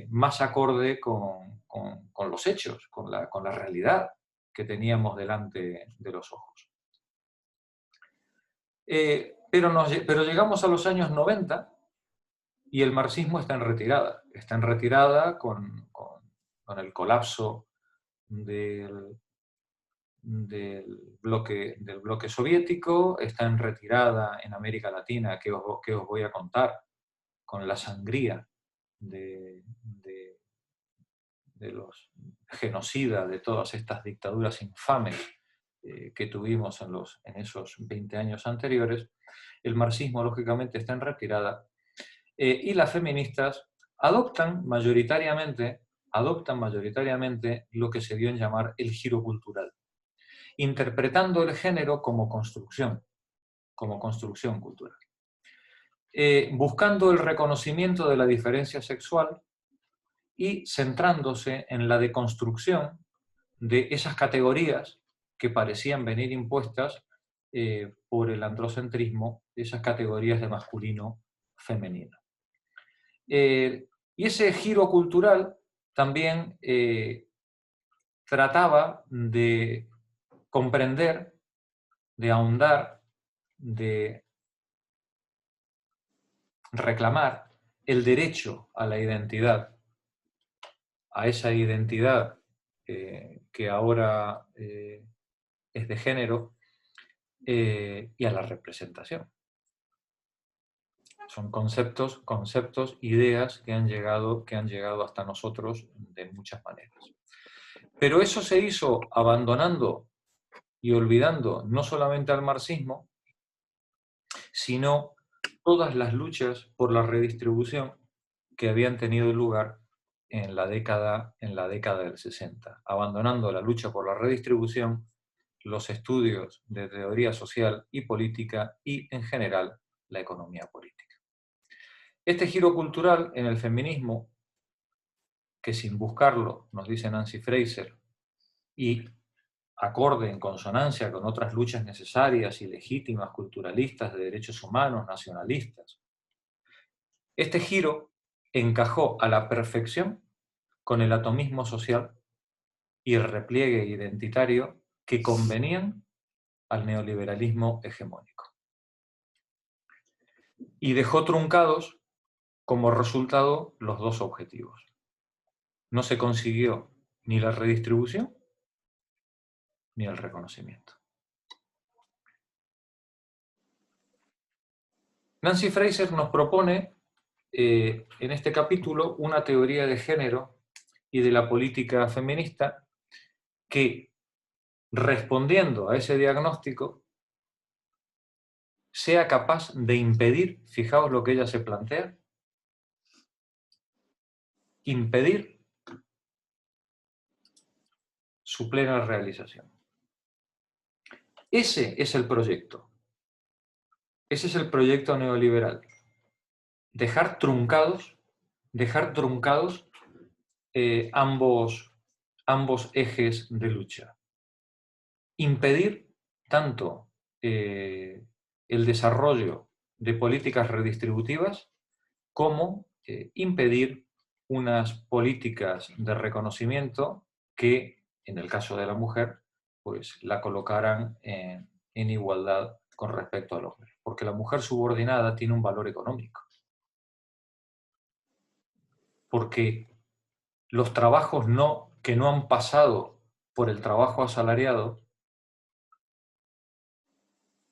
más acorde con los hechos, con la realidad que teníamos delante de los ojos. Pero llegamos a los años 90 y el marxismo está en retirada. Está en retirada con el colapso del bloque soviético, está en retirada en América Latina, que os voy a contar, con la sangría de los genocidas, de todas estas dictaduras infames que tuvimos en esos 20 años anteriores. El marxismo, lógicamente, está en retirada y las feministas adoptan mayoritariamente lo que se dio en llamar el giro cultural, interpretando el género como construcción cultural. Buscando el reconocimiento de la diferencia sexual y centrándose en la deconstrucción de esas categorías que parecían venir impuestas por el androcentrismo, esas categorías de masculino-femenino. Y ese giro cultural también trataba de comprender, de ahondar, de reclamar el derecho a la identidad, a esa identidad que ahora es de género, y a la representación. Son conceptos, ideas que han llegado hasta nosotros de muchas maneras. Pero eso se hizo abandonando y olvidando no solamente al marxismo, sino todas las luchas por la redistribución que habían tenido lugar en la década del 60, abandonando la lucha por la redistribución, los estudios de teoría social y política y, en general, la economía política. Este giro cultural en el feminismo, que sin buscarlo, nos dice Nancy Fraser, y acorde en consonancia con otras luchas necesarias y legítimas culturalistas de derechos humanos, nacionalistas, este giro encajó a la perfección con el atomismo social y el repliegue identitario que convenían al neoliberalismo hegemónico. Y dejó truncados como resultado los dos objetivos. No se consiguió ni la redistribución ni el reconocimiento. Nancy Fraser nos propone en este capítulo una teoría de género y de la política feminista que, respondiendo a ese diagnóstico, sea capaz de impedir, fijaos lo que ella se plantea, impedir su plena realización. Ese es el proyecto. Ese es el proyecto neoliberal. Dejar truncados ambos ejes de lucha. Impedir tanto el desarrollo de políticas redistributivas como impedir unas políticas de reconocimiento que, en el caso de la mujer, pues la colocaran en igualdad con respecto al hombre. Porque la mujer subordinada tiene un valor económico. Porque los trabajos que no han pasado por el trabajo asalariado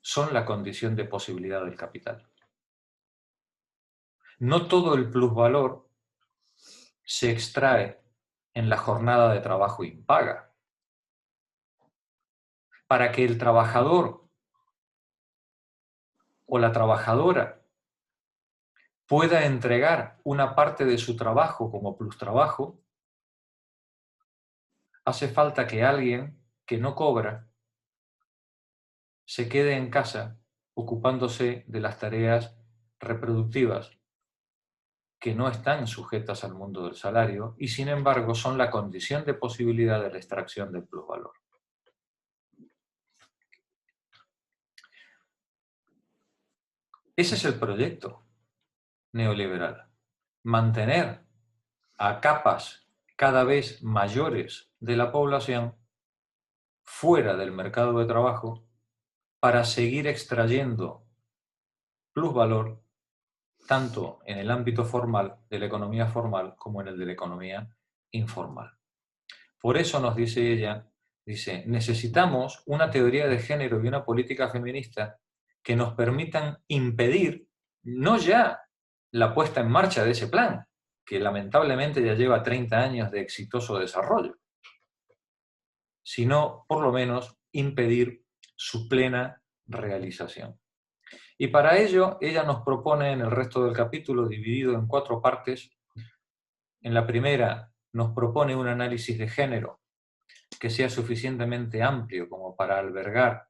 son la condición de posibilidad del capital. No todo el plusvalor se extrae en la jornada de trabajo impaga. Para que el trabajador o la trabajadora pueda entregar una parte de su trabajo como plustrabajo, hace falta que alguien que no cobra se quede en casa ocupándose de las tareas reproductivas que no están sujetas al mundo del salario y, sin embargo, son la condición de posibilidad de la extracción del plusvalor. Ese es el proyecto neoliberal. Mantener a capas cada vez mayores de la población fuera del mercado de trabajo para seguir extrayendo plusvalor tanto en el ámbito formal de la economía formal como en el de la economía informal. Por eso nos dice ella, dice, necesitamos una teoría de género y una política feminista que nos permitan impedir no ya la puesta en marcha de ese plan, que lamentablemente ya lleva 30 años de exitoso desarrollo, sino por lo menos impedir su plena realización. Y para ello ella nos propone en el resto del capítulo, dividido en 4 partes. En la primera nos propone un análisis de género que sea suficientemente amplio como para albergar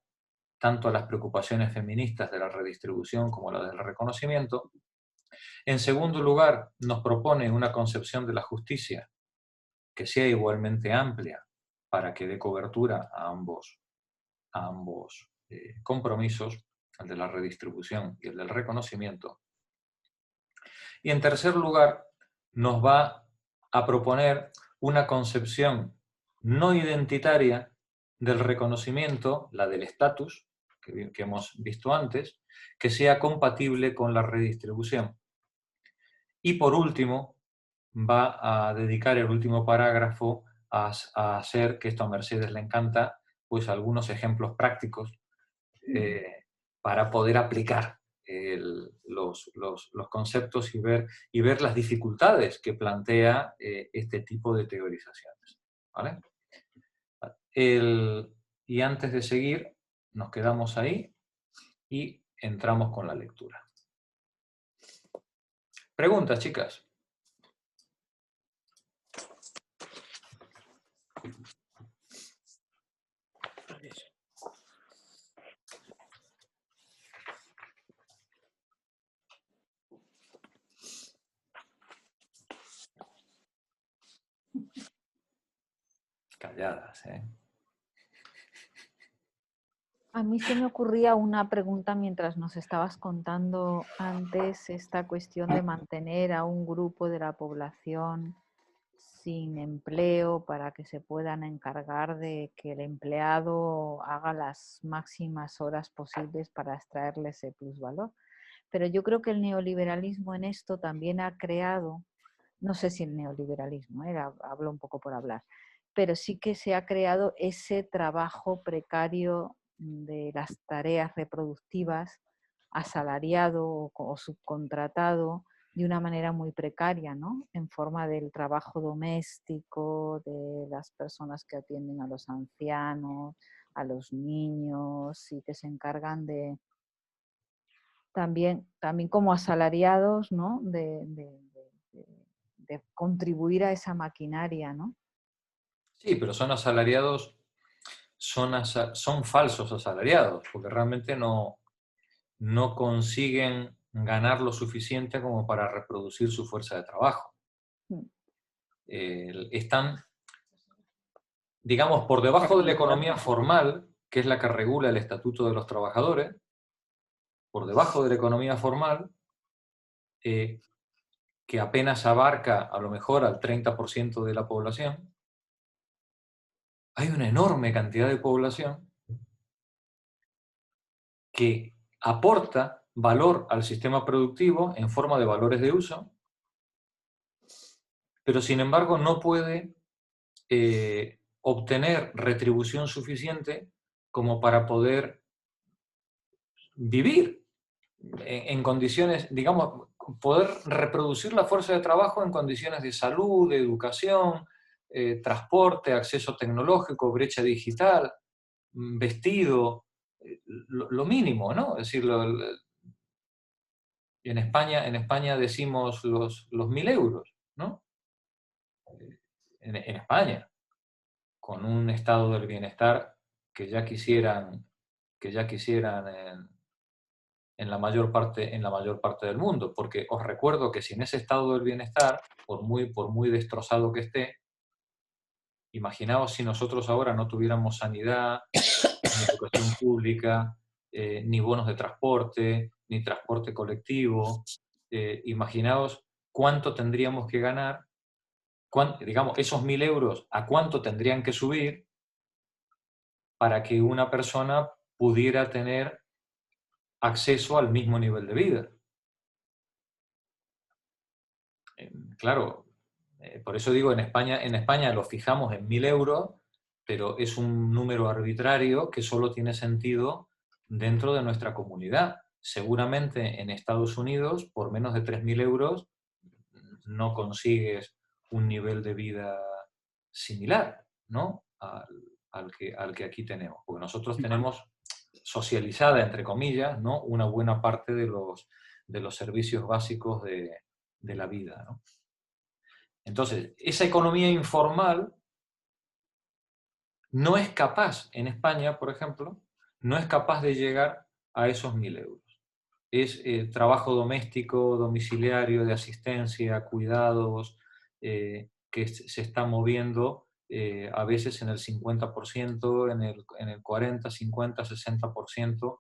tanto las preocupaciones feministas de la redistribución como la del reconocimiento. En segundo lugar, nos propone una concepción de la justicia que sea igualmente amplia para que dé cobertura a ambos compromisos, el de la redistribución y el del reconocimiento. Y en tercer lugar, nos va a proponer una concepción no identitaria del reconocimiento, la del estatus, que hemos visto antes, que sea compatible con la redistribución. Y por último, va a dedicar el último parágrafo a hacer, que esto a Mercedes le encanta, pues algunos ejemplos prácticos para poder aplicar los conceptos y ver las dificultades que plantea este tipo de teorizaciones. ¿Vale? Y antes de seguir, nos quedamos ahí y entramos con la lectura. Preguntas, chicas. Calladas, ¿eh? A mí se me ocurría una pregunta mientras nos estabas contando antes esta cuestión de mantener a un grupo de la población sin empleo para que se puedan encargar de que el empleado haga las máximas horas posibles para extraerle ese plusvalor. Pero yo creo que el neoliberalismo en esto también ha creado, no sé si el neoliberalismo, hablo un poco por hablar, pero sí que se ha creado ese trabajo precario de las tareas reproductivas asalariado o subcontratado de una manera muy precaria, ¿no? En forma del trabajo doméstico, de las personas que atienden a los ancianos, a los niños y que se encargan de también como asalariados, ¿no? De contribuir a esa maquinaria, ¿no? Sí, pero son asalariados, son falsos asalariados, porque realmente no consiguen ganar lo suficiente como para reproducir su fuerza de trabajo. Están, digamos, por debajo de la economía formal, que es la que regula el Estatuto de los Trabajadores, por debajo de la economía formal, que apenas abarca a lo mejor al 30% de la población, hay una enorme cantidad de población que aporta valor al sistema productivo en forma de valores de uso, pero sin embargo no puede obtener retribución suficiente como para poder vivir en condiciones, digamos, poder reproducir la fuerza de trabajo en condiciones de salud, de educación, transporte, acceso tecnológico, brecha digital, vestido, lo mínimo, ¿no? Es decir, en España decimos los 1.000 euros, ¿no? En España, con un estado del bienestar que ya quisieran en la mayor parte del mundo, porque os recuerdo que sin ese estado del bienestar, por muy destrozado que esté, imaginaos si nosotros ahora no tuviéramos sanidad, ni educación pública, ni bonos de transporte, ni transporte colectivo, imaginaos cuánto tendríamos que ganar, digamos, esos 1.000 euros, a cuánto tendrían que subir para que una persona pudiera tener acceso al mismo nivel de vida. Claro, por eso digo, en España lo fijamos en 1.000 euros, pero es un número arbitrario que solo tiene sentido dentro de nuestra comunidad. Seguramente en Estados Unidos, por menos de 3.000 euros, no consigues un nivel de vida similar, ¿no?, al que aquí tenemos. Porque nosotros tenemos socializada, entre comillas, ¿no?, una buena parte de los servicios básicos de la vida, ¿no? Entonces, esa economía informal no es capaz, en España, por ejemplo, no es capaz de llegar a esos 1.000 euros. Es trabajo doméstico, domiciliario, de asistencia, cuidados, que se está moviendo a veces en el 50%, en el 40, 50, 60%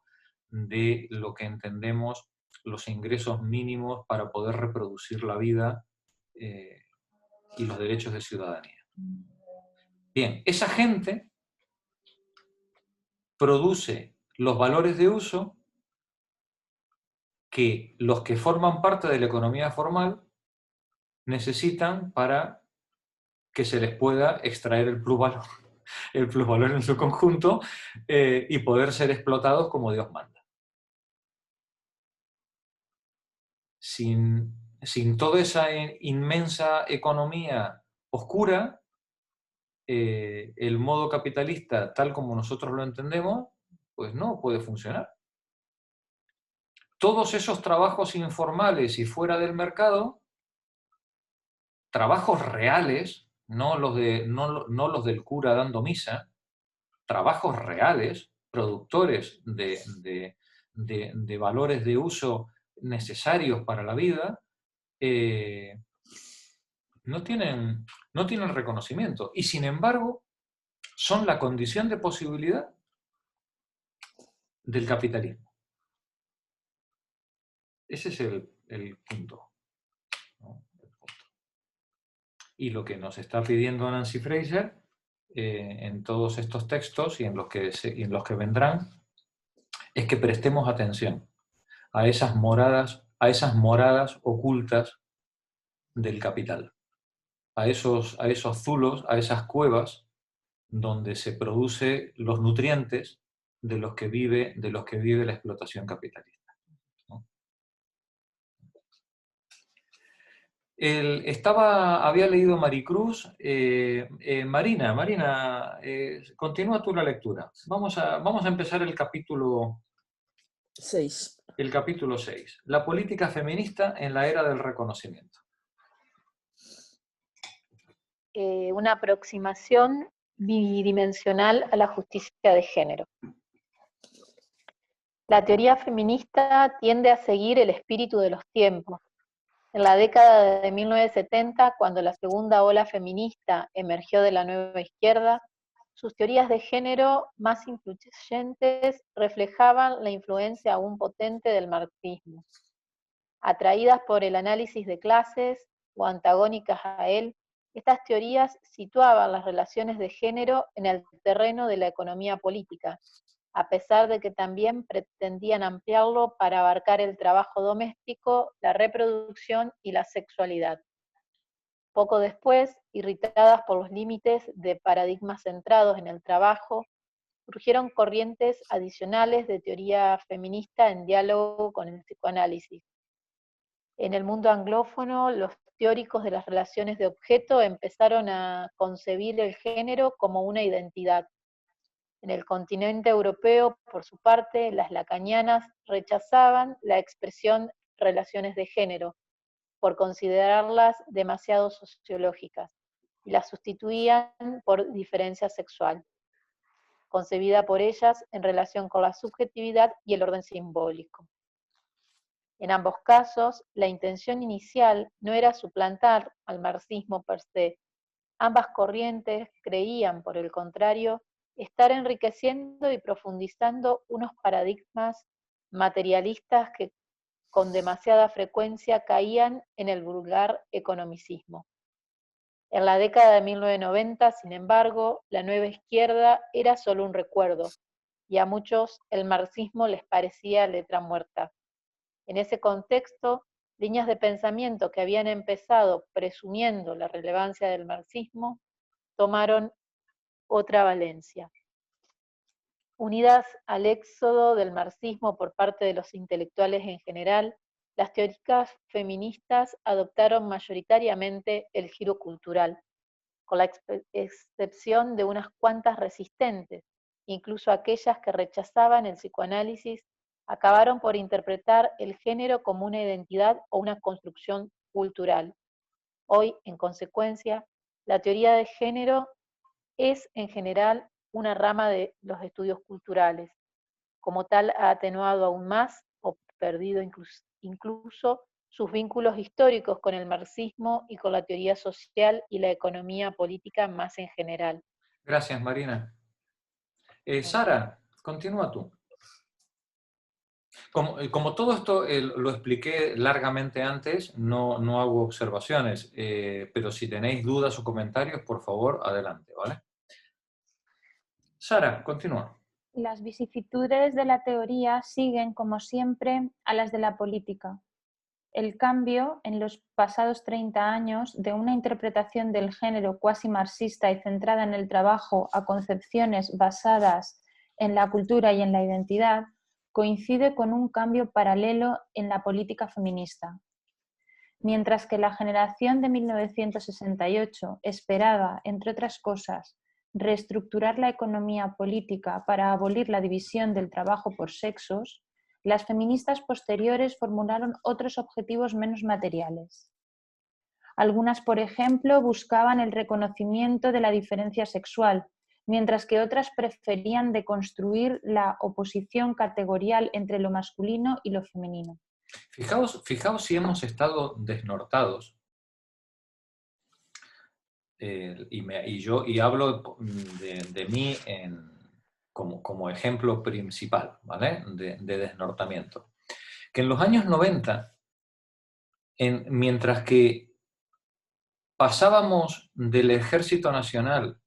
de lo que entendemos los ingresos mínimos para poder reproducir la vida y los derechos de ciudadanía. Bien, esa gente produce los valores de uso que los que forman parte de la economía formal necesitan para que se les pueda extraer el plusvalor en su conjunto y poder ser explotados como Dios manda. Sin toda esa inmensa economía oscura, el modo capitalista, tal como nosotros lo entendemos, pues no puede funcionar. Todos esos trabajos informales y fuera del mercado, trabajos reales, no los del cura dando misa, trabajos reales, productores de valores de uso necesarios para la vida, no tienen reconocimiento. Y sin embargo, son la condición de posibilidad del capitalismo. Ese es el punto, ¿no? Y lo que nos está pidiendo Nancy Fraser en todos estos textos y en los que vendrán es que prestemos atención a esas moradas ocultas del capital, a esos zulos, a esas cuevas donde se producen los nutrientes de los que vive la explotación capitalista, ¿no? Había leído Maricruz. Marina, continúa tú la lectura. Vamos a empezar el capítulo 6. El capítulo 6. La política feminista en la era del reconocimiento. Una aproximación bidimensional a la justicia de género. La teoría feminista tiende a seguir el espíritu de los tiempos. En la década de 1970, cuando la segunda ola feminista emergió de la nueva izquierda, sus teorías de género más influyentes reflejaban la influencia aún potente del marxismo. Atraídas por el análisis de clases o antagónicas a él, estas teorías situaban las relaciones de género en el terreno de la economía política, a pesar de que también pretendían ampliarlo para abarcar el trabajo doméstico, la reproducción y la sexualidad. Poco después, irritadas por los límites de paradigmas centrados en el trabajo, surgieron corrientes adicionales de teoría feminista en diálogo con el psicoanálisis. En el mundo anglófono, los teóricos de las relaciones de objeto empezaron a concebir el género como una identidad. En el continente europeo, por su parte, las lacanianas rechazaban la expresión relaciones de género, por considerarlas demasiado sociológicas, y las sustituían por diferencia sexual, concebida por ellas en relación con la subjetividad y el orden simbólico. En ambos casos, la intención inicial no era suplantar al marxismo per se. Ambas corrientes creían, por el contrario, estar enriqueciendo y profundizando unos paradigmas materialistas que con demasiada frecuencia caían en el vulgar economicismo. En la década de 1990, sin embargo, la nueva izquierda era solo un recuerdo. y a muchos el marxismo les parecía letra muerta. En ese contexto, líneas de pensamiento que habían empezado presumiendo la relevancia del marxismo tomaron otra valencia. Unidas al éxodo del marxismo por parte de los intelectuales en general, las teóricas feministas adoptaron mayoritariamente el giro cultural, con la excepción de unas cuantas resistentes, incluso aquellas que rechazaban el psicoanálisis, acabaron por interpretar el género como una identidad o una construcción cultural. Hoy, en consecuencia, la teoría de género es en general una rama de los estudios culturales. Como tal, ha atenuado aún más o perdido incluso sus vínculos históricos con el marxismo y con la teoría social y la economía política más en general. Gracias, Marina. Sara, continúa tú. Como todo esto lo expliqué largamente antes, no hago observaciones, pero si tenéis dudas o comentarios, por favor, adelante, ¿vale? Sara, continúa. Las vicisitudes de la teoría siguen, como siempre, a las de la política. El cambio, en los pasados 30 años, de una interpretación del género cuasi marxista y centrada en el trabajo a concepciones basadas en la cultura y en la identidad, coincide con un cambio paralelo en la política feminista. Mientras que la generación de 1968 esperaba, entre otras cosas, reestructurar la economía política para abolir la división del trabajo por sexos, las feministas posteriores formularon otros objetivos menos materiales. Algunas, por ejemplo, buscaban el reconocimiento de la diferencia sexual, mientras que otras preferían deconstruir la oposición categorial entre lo masculino y lo femenino. Fijaos si hemos estado desnortados. Y hablo de mí como ejemplo principal, ¿vale? De desnortamiento. Que en los años 90, mientras que pasábamos del Ejército Nacional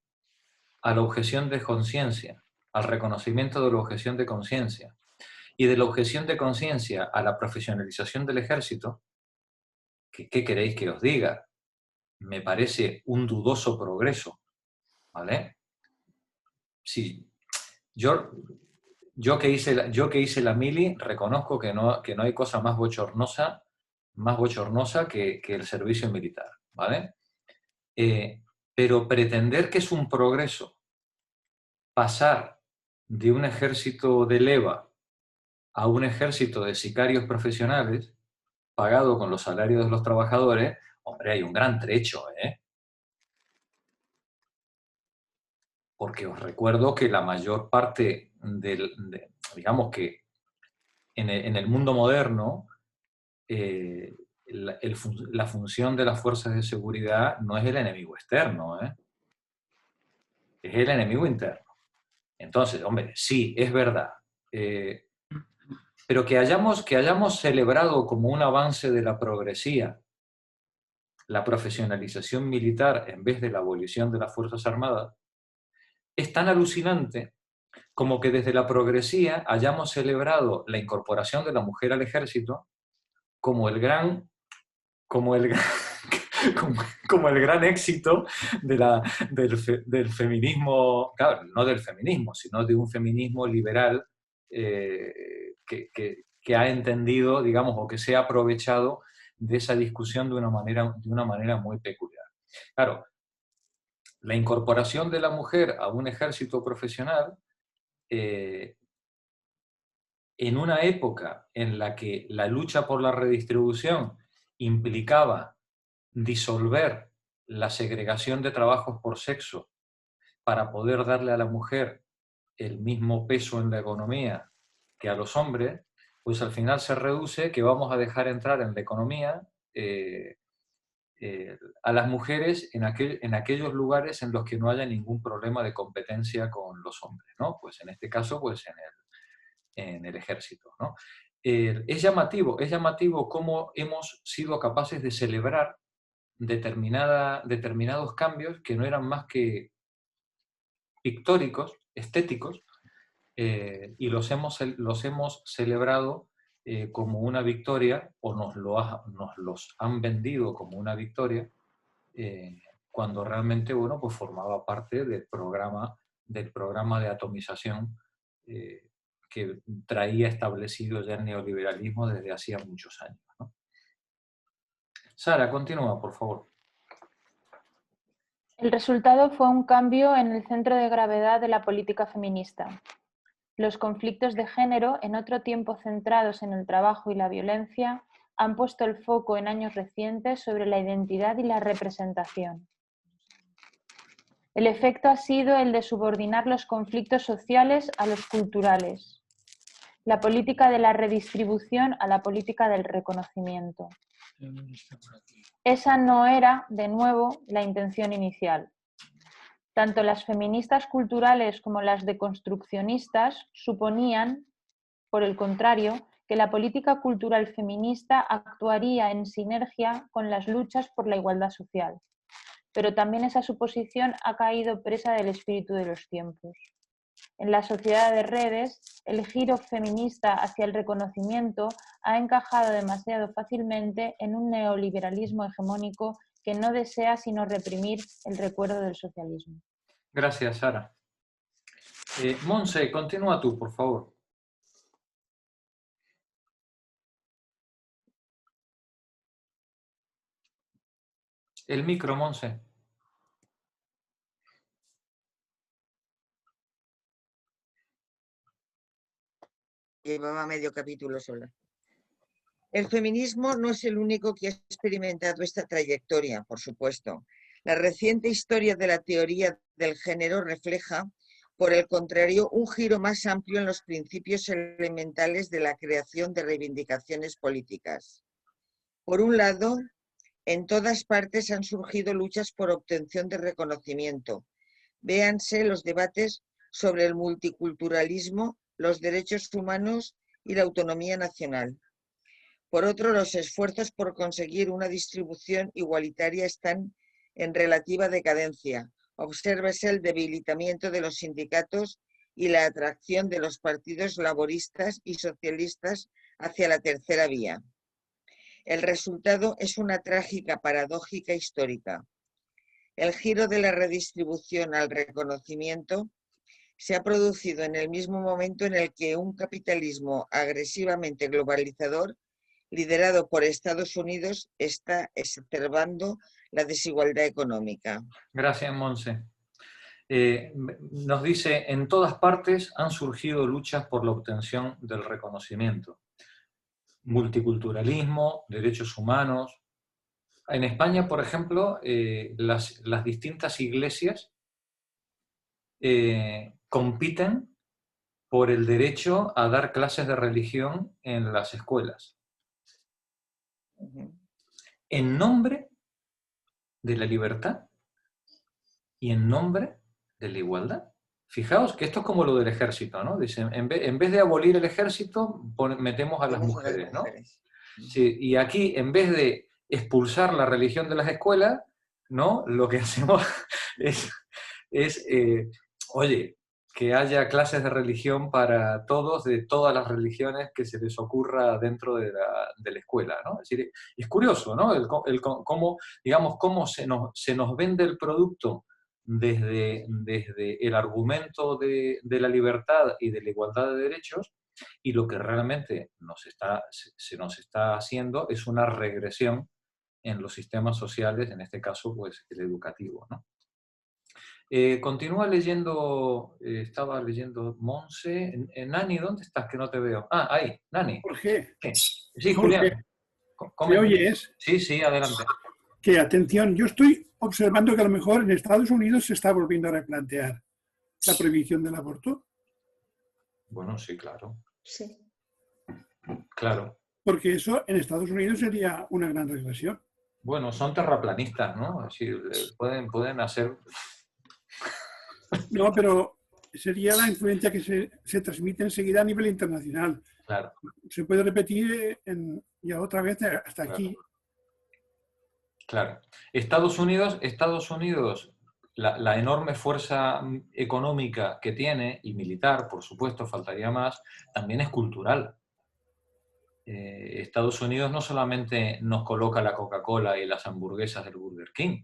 a la objeción de conciencia, al reconocimiento de la objeción de conciencia, y de la objeción de conciencia a la profesionalización del ejército, ¿qué queréis que os diga? Me parece un dudoso progreso, ¿vale? Sí, yo que hice la mili, reconozco que no hay cosa más bochornosa que el servicio militar, ¿vale? Pero pretender que es un progreso pasar de un ejército de leva a un ejército de sicarios profesionales, pagado con los salarios de los trabajadores, hombre, hay un gran trecho, ¿eh? Porque os recuerdo que la mayor parte digamos que en el mundo moderno, la función de las fuerzas de seguridad no es el enemigo externo, ¿eh? Es el enemigo interno. Entonces, hombre, sí, es verdad. Pero que hayamos celebrado como un avance de la progresía la profesionalización militar en vez de la abolición de las Fuerzas Armadas, es tan alucinante como que desde la progresía hayamos celebrado la incorporación de la mujer al ejército como el gran éxito del feminismo, claro, no del feminismo, sino de un feminismo liberal que ha entendido, digamos, o que se ha aprovechado de esa discusión de una manera muy peculiar. Claro, la incorporación de la mujer a un ejército profesional en una época en la que la lucha por la redistribución implicaba disolver la segregación de trabajos por sexo para poder darle a la mujer el mismo peso en la economía que a los hombres, pues al final se reduce que vamos a dejar entrar en la economía a las mujeres en aquellos lugares en los que no haya ningún problema de competencia con los hombres, ¿no? Pues en este caso, pues en el ejército, ¿no? Es llamativo cómo hemos sido capaces de celebrar determinados cambios que no eran más que pictóricos, estéticos, y los hemos celebrado como una victoria, o nos los han vendido como una victoria, cuando realmente, bueno, pues formaba parte del programa de atomización que traía establecido ya el neoliberalismo desde hacía muchos años, ¿no? Sara, continúa, por favor. El resultado fue un cambio en el centro de gravedad de la política feminista. Los conflictos de género, en otro tiempo centrados en el trabajo y la violencia, han puesto el foco en años recientes sobre la identidad y la representación. El efecto ha sido el de subordinar los conflictos sociales a los culturales, la política de la redistribución a la política del reconocimiento. Esa no era, de nuevo, la intención inicial. Tanto las feministas culturales como las deconstruccionistas suponían, por el contrario, que la política cultural feminista actuaría en sinergia con las luchas por la igualdad social. Pero también esa suposición ha caído presa del espíritu de los tiempos. En la sociedad de redes, el giro feminista hacia el reconocimiento ha encajado demasiado fácilmente en un neoliberalismo hegemónico que no desea sino reprimir el recuerdo del socialismo. Gracias, Sara. Monse, continúa tú, por favor. El micro, Monse. Llevaba medio capítulo sola. El feminismo no es el único que ha experimentado esta trayectoria, por supuesto. La reciente historia de la teoría del género refleja, por el contrario, un giro más amplio en los principios elementales de la creación de reivindicaciones políticas. Por un lado, en todas partes han surgido luchas por obtención de reconocimiento. Véanse los debates sobre el multiculturalismo, los derechos humanos y la autonomía nacional. Por otro, los esfuerzos por conseguir una distribución igualitaria están en relativa decadencia. Obsérvese el debilitamiento de los sindicatos y la atracción de los partidos laboristas y socialistas hacia la tercera vía. El resultado es una trágica paradójica histórica. El giro de la redistribución al reconocimiento se ha producido en el mismo momento en el que un capitalismo agresivamente globalizador, liderado por Estados Unidos, está exacerbando la desigualdad económica. Gracias, Monse. Nos dice, en todas partes han surgido luchas por la obtención del reconocimiento. Multiculturalismo, derechos humanos. En España, por ejemplo, las distintas iglesias compiten por el derecho a dar clases de religión en las escuelas. En nombre de la libertad y en nombre de la igualdad. Fijaos que esto es como lo del ejército, ¿no? Dicen, en vez de abolir el ejército, metemos a las mujeres, ¿no? Sí, y aquí, en vez de expulsar la religión de las escuelas, ¿no? Lo que hacemos es oye, que haya clases de religión para todos, de todas las religiones que se les ocurra dentro de la escuela, ¿no? Es decir, es curioso, ¿no? Cómo, digamos, cómo se nos vende el producto desde el argumento de la libertad y de la igualdad de derechos, y lo que realmente se nos está haciendo es una regresión en los sistemas sociales, en este caso, pues, el educativo, ¿no? Continúa leyendo, estaba leyendo Monse. Nani, ¿dónde estás? Que no te veo. Ah, ahí, Nani. Jorge. Sí, Julián. ¿Me oyes? Sí, sí, adelante. Que atención, yo estoy observando que a lo mejor en Estados Unidos se está volviendo a replantear la prohibición del aborto. Bueno, sí, claro. Sí. Claro. Porque eso en Estados Unidos sería una gran regresión. Bueno, son terraplanistas, ¿no? Es decir, pueden hacer... No, pero sería la influencia que se transmite enseguida a nivel internacional. Claro. Se puede repetir ya otra vez hasta aquí. Claro. Estados Unidos la enorme fuerza económica que tiene, y militar, por supuesto, faltaría más, también es cultural. Estados Unidos no solamente nos coloca la Coca-Cola y las hamburguesas del Burger King.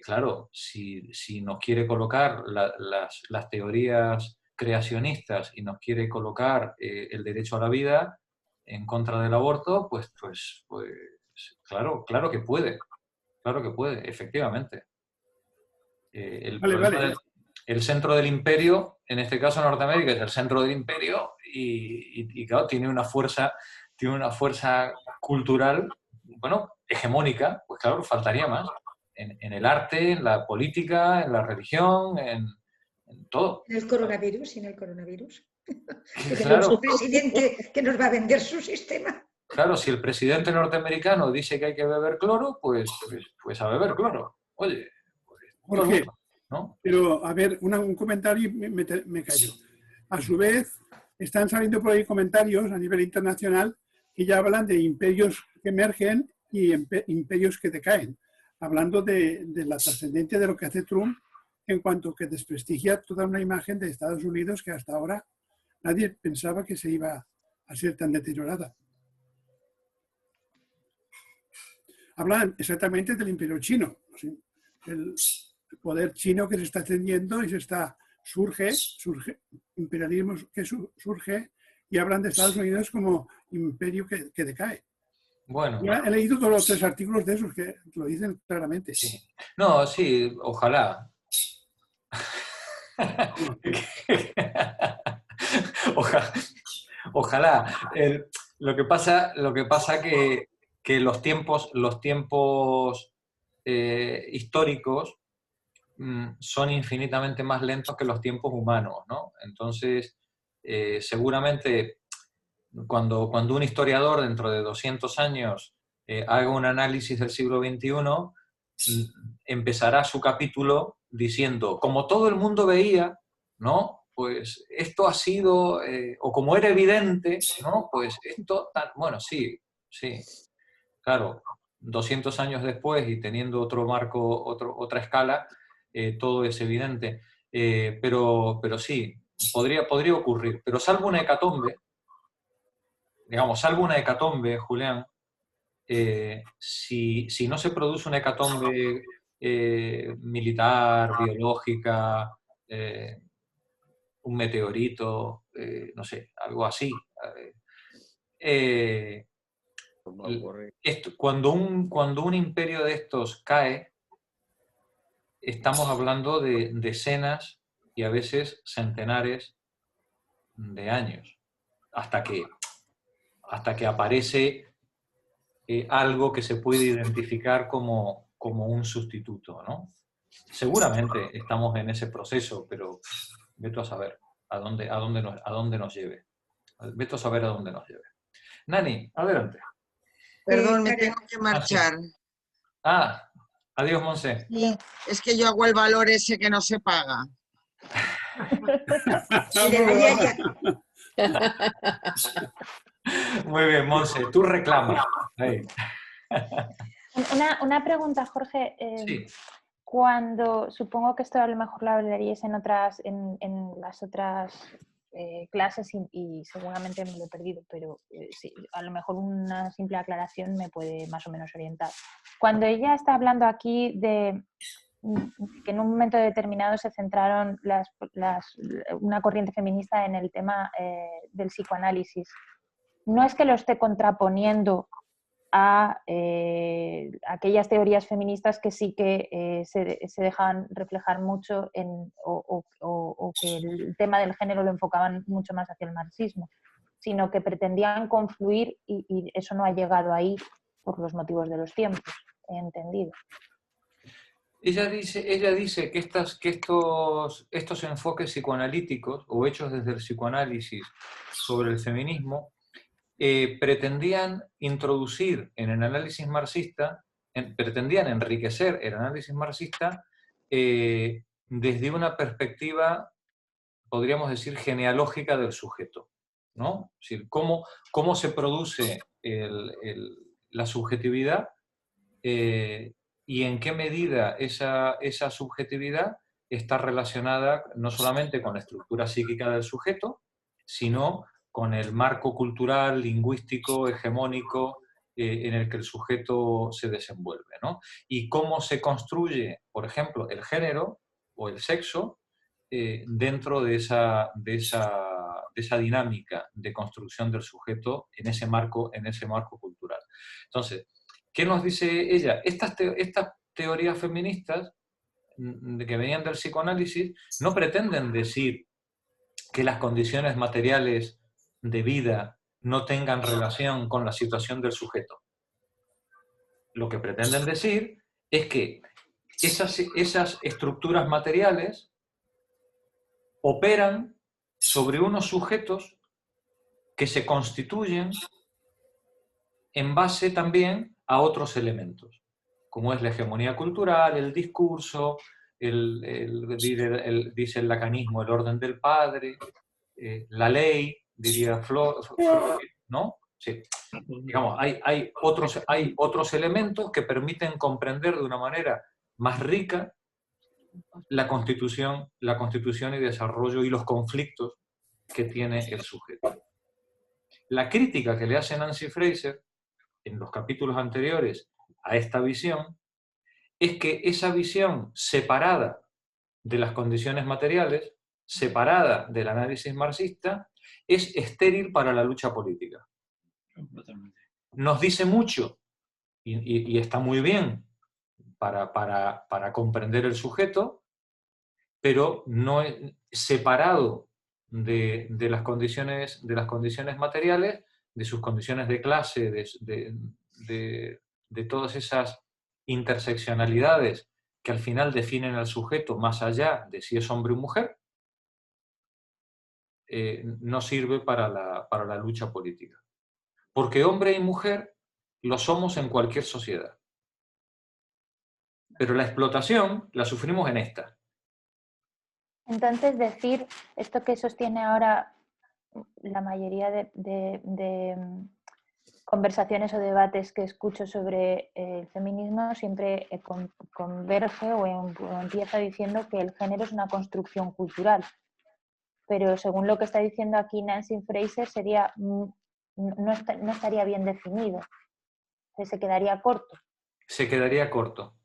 Claro, si nos quiere colocar las teorías creacionistas y nos quiere colocar el derecho a la vida en contra del aborto, pues claro que puede, efectivamente. El problema el centro del imperio, en este caso Norteamérica, es el centro del imperio y claro, tiene una fuerza cultural, bueno, hegemónica, pues claro, faltaría más. En el arte, en la política, en la religión, en todo. En el coronavirus, Que Claro. tenemos un presidente que nos va a vender su sistema. Claro, si el presidente norteamericano dice que hay que beber cloro, pues a beber cloro. Oye, pues, Jorge, ¿no? Pero, a ver, un comentario y me callo. A su vez, están saliendo por ahí comentarios a nivel internacional que ya hablan de imperios que emergen y imperios que decaen, hablando de la trascendencia de lo que hace Trump en cuanto que desprestigia toda una imagen de Estados Unidos que hasta ahora nadie pensaba que se iba a ser tan deteriorada. Hablan exactamente del imperio chino, el poder chino que se está extendiendo y surge, imperialismo que surge, y hablan de Estados Unidos como imperio que decae. Bueno. Ya he leído todos los 3 artículos de esos que lo dicen claramente. Sí. No, sí, ojalá. Ojalá. Lo que pasa que los tiempos históricos son infinitamente más lentos que los tiempos humanos, ¿no? Entonces, seguramente cuando un historiador dentro de 200 años haga un análisis del siglo XXI, empezará su capítulo diciendo, como todo el mundo veía, ¿no? Pues esto ha sido, o como era evidente, ¿no? Pues esto, bueno, sí, claro, 200 años después y teniendo otro marco, otra escala, todo es evidente. Pero sí, podría ocurrir. Pero salvo una hecatombe, Julián, si no se produce una hecatombe militar, biológica, un meteorito, no sé, algo así. Cuando un imperio de estos cae, estamos hablando de decenas y a veces centenares de años, hasta que aparece algo que se puede identificar como un sustituto, ¿no? Seguramente estamos en ese proceso, pero vete a saber a dónde nos lleve. Vete a saber a dónde nos lleve. Nani, adelante. Perdón, me tengo que marchar. Adiós, Monse. Sí, es que yo hago el valor ese que no se paga. Muy bien, Monse, tú reclamas. Una pregunta, Jorge. Sí. Cuando, supongo que esto a lo mejor lo hablaríais en las otras clases y seguramente me lo he perdido, pero sí, a lo mejor una simple aclaración me puede más o menos orientar. Cuando ella está hablando aquí de que en un momento determinado se centraron una corriente feminista en el tema del psicoanálisis, no es que lo esté contraponiendo a aquellas teorías feministas que sí que se dejan reflejar mucho o que el tema del género lo enfocaban mucho más hacia el marxismo, sino que pretendían confluir y eso no ha llegado ahí por los motivos de los tiempos, he entendido. Ella dice que estos enfoques psicoanalíticos o hechos desde el psicoanálisis sobre el feminismo pretendían introducir en el análisis marxista, pretendían enriquecer el análisis marxista desde una perspectiva, podríamos decir, genealógica del sujeto, ¿no? Es decir, cómo se produce la subjetividad y en qué medida esa subjetividad está relacionada no solamente con la estructura psíquica del sujeto, sino con el marco cultural, lingüístico, hegemónico en el que el sujeto se desenvuelve, ¿no? Y cómo se construye, por ejemplo, el género o el sexo dentro de esa dinámica de construcción del sujeto en ese marco cultural. Entonces, ¿qué nos dice ella? Estas teorías feministas que venían del psicoanálisis no pretenden decir que las condiciones materiales de vida no tengan relación con la situación del sujeto. Lo que pretenden decir es que esas estructuras materiales operan sobre unos sujetos que se constituyen en base también a otros elementos, como es la hegemonía cultural, el discurso, dice el lacanismo, el orden del padre, la ley, diría Freud, ¿no? Sí. Digamos, hay otros elementos que permiten comprender de una manera más rica la constitución y desarrollo y los conflictos que tiene el sujeto. La crítica que le hace Nancy Fraser en los capítulos anteriores a esta visión es que esa visión separada de las condiciones materiales, separada del análisis marxista, es estéril para la lucha política. Nos dice mucho, y está muy bien para comprender el sujeto, pero no es separado de las condiciones materiales, de sus condiciones de clase, de todas esas interseccionalidades que al final definen al sujeto más allá de si es hombre o mujer, no sirve para la lucha política. Porque hombre y mujer lo somos en cualquier sociedad. Pero la explotación la sufrimos en esta. Entonces, decir esto que sostiene ahora la mayoría de conversaciones o debates que escucho sobre el feminismo siempre converge o empieza diciendo que el género es una construcción cultural. Pero según lo que está diciendo aquí Nancy Fraser, no estaría bien definido. Se quedaría corto. Se quedaría corto.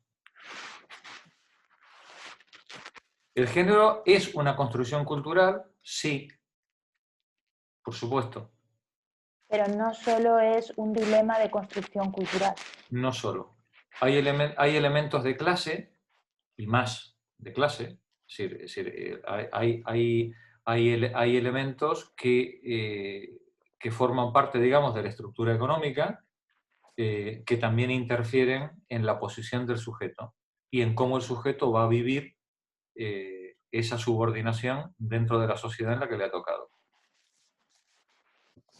¿El género es una construcción cultural? Sí, por supuesto. Pero no solo es un dilema de construcción cultural. No solo. Hay elementos de clase y más de clase. Es decir, hay elementos que forman parte, digamos, de la estructura económica que también interfieren en la posición del sujeto y en cómo el sujeto va a vivir esa subordinación dentro de la sociedad en la que le ha tocado.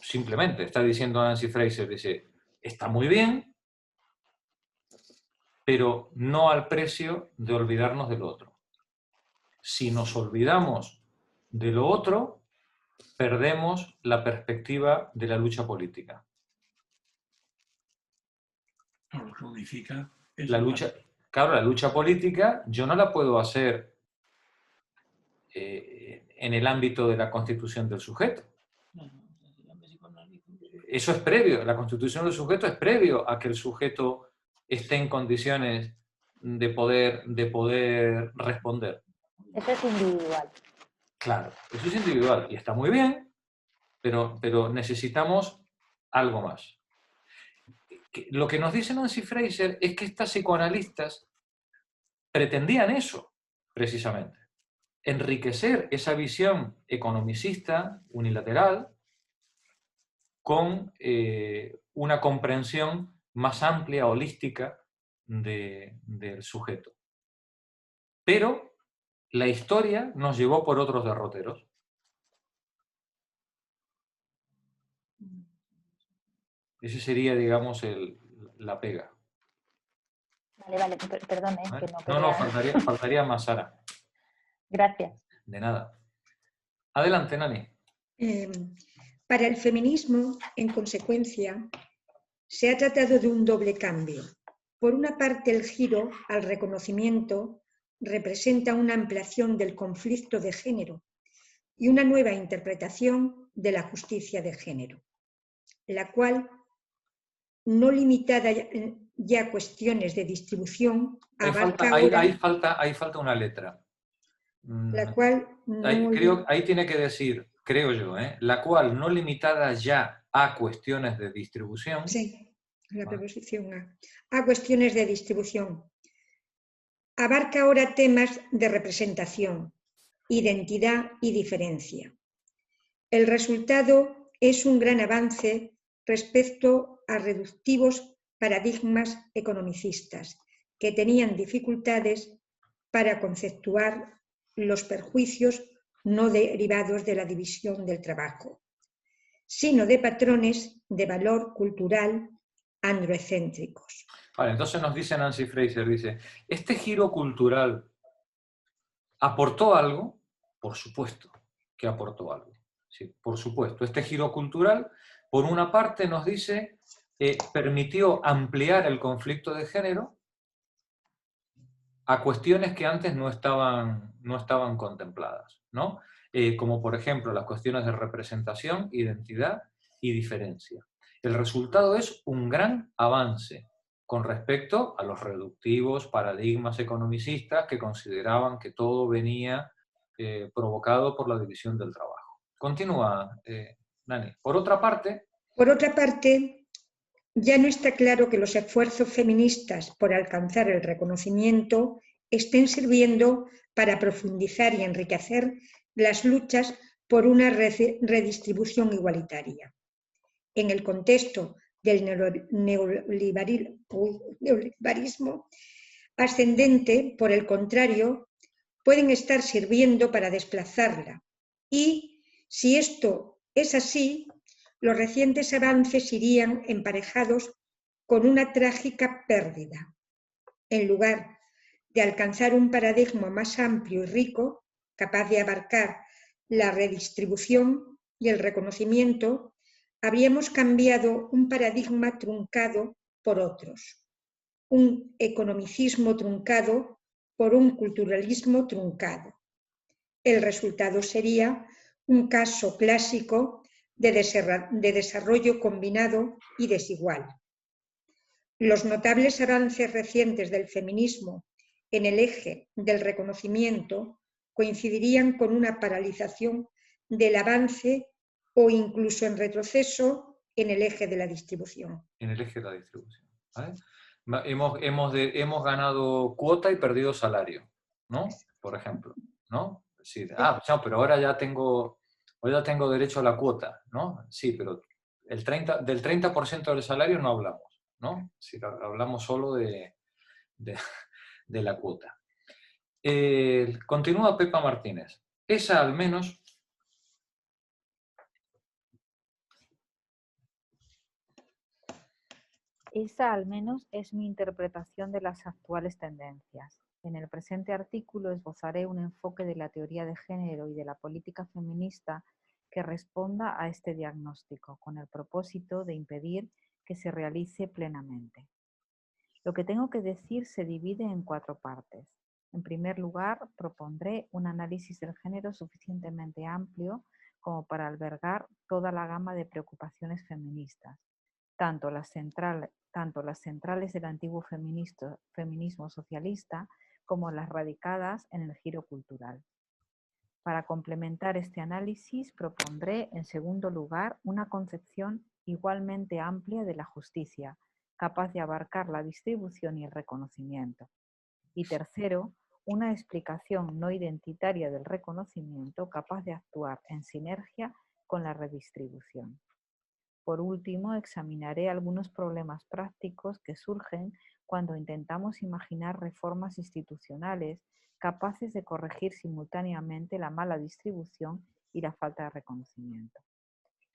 Simplemente, está diciendo Nancy Fraser, dice, está muy bien, pero no al precio de olvidarnos de lo otro. Si nos olvidamos de lo otro, perdemos la perspectiva de la lucha política. Lo que unifica es la lucha política yo no la puedo hacer en el ámbito de la constitución del sujeto. Eso es previo, la constitución del sujeto es previo a que el sujeto esté en condiciones de poder responder. Eso es individual. Claro, eso es individual y está muy bien, pero necesitamos algo más. Lo que nos dice Nancy Fraser es que estas psicoanalistas pretendían eso, precisamente. Enriquecer esa visión economicista, unilateral, con una comprensión más amplia, holística, del sujeto. Pero la historia nos llevó por otros derroteros. Ese sería, digamos, la pega. Vale, perdón, que no quería... No, faltaría más, Sara. Gracias. De nada. Adelante, Nani. Para el feminismo, en consecuencia, se ha tratado de un doble cambio. Por una parte, el giro al reconocimiento representa una ampliación del conflicto de género y una nueva interpretación de la justicia de género, la cual, no limitada ya a cuestiones de distribución, abarca ahora... Ahí falta una letra. La cual no... Ahí tiene que decir, creo yo, la cual no limitada ya a cuestiones de distribución. Sí, la preposición a cuestiones de distribución. Abarca ahora temas de representación, identidad y diferencia. El resultado es un gran avance respecto a reductivos paradigmas economicistas que tenían dificultades para conceptuar los perjuicios no derivados de la división del trabajo, sino de patrones de valor cultural androcéntricos. Vale, entonces nos dice Nancy Fraser, dice, ¿este giro cultural aportó algo? Por supuesto que aportó algo. Sí, por supuesto. Este giro cultural, por una parte, nos dice, permitió ampliar el conflicto de género a cuestiones que antes no estaban contempladas, ¿no? Como por ejemplo las cuestiones de representación, identidad y diferencia. El resultado es un gran avance con respecto a los reductivos paradigmas economicistas que consideraban que todo venía provocado por la división del trabajo. Continúa, Nani. Por otra parte, ya no está claro que los esfuerzos feministas por alcanzar el reconocimiento estén sirviendo para profundizar y enriquecer las luchas por una redistribución igualitaria. En el contexto del neoliberalismo ascendente, por el contrario, pueden estar sirviendo para desplazarla. Y, si esto es así, los recientes avances irían emparejados con una trágica pérdida. En lugar de alcanzar un paradigma más amplio y rico, capaz de abarcar la redistribución y el reconocimiento, habríamos cambiado un paradigma truncado por otros, un economicismo truncado por un culturalismo truncado. El resultado sería un caso clásico de desarrollo combinado y desigual. Los notables avances recientes del feminismo en el eje del reconocimiento coincidirían con una paralización del avance o incluso en retroceso en el eje de la distribución. En el eje de la distribución, ¿vale? Hemos ganado cuota y perdido salario, ¿no? Por ejemplo, ¿no? Sí, pero ahora ya tengo derecho a la cuota, ¿no? Sí, pero del 30% del salario no hablamos, ¿no? Sí, hablamos solo de la cuota. Continúa Pepa Martínez. Esa al menos... Esa al menos es mi interpretación de las actuales tendencias. En el presente artículo esbozaré un enfoque de la teoría de género y de la política feminista que responda a este diagnóstico, con el propósito de impedir que se realice plenamente. Lo que tengo que decir se divide en 4 partes. En primer lugar, propondré un análisis del género suficientemente amplio como para albergar toda la gama de preocupaciones feministas, tanto las centrales del antiguo feminismo socialista como las radicadas en el giro cultural. Para complementar este análisis, propondré, en segundo lugar, una concepción igualmente amplia de la justicia, capaz de abarcar la distribución y el reconocimiento. Y tercero, una explicación no identitaria del reconocimiento capaz de actuar en sinergia con la redistribución. Por último, examinaré algunos problemas prácticos que surgen cuando intentamos imaginar reformas institucionales capaces de corregir simultáneamente la mala distribución y la falta de reconocimiento.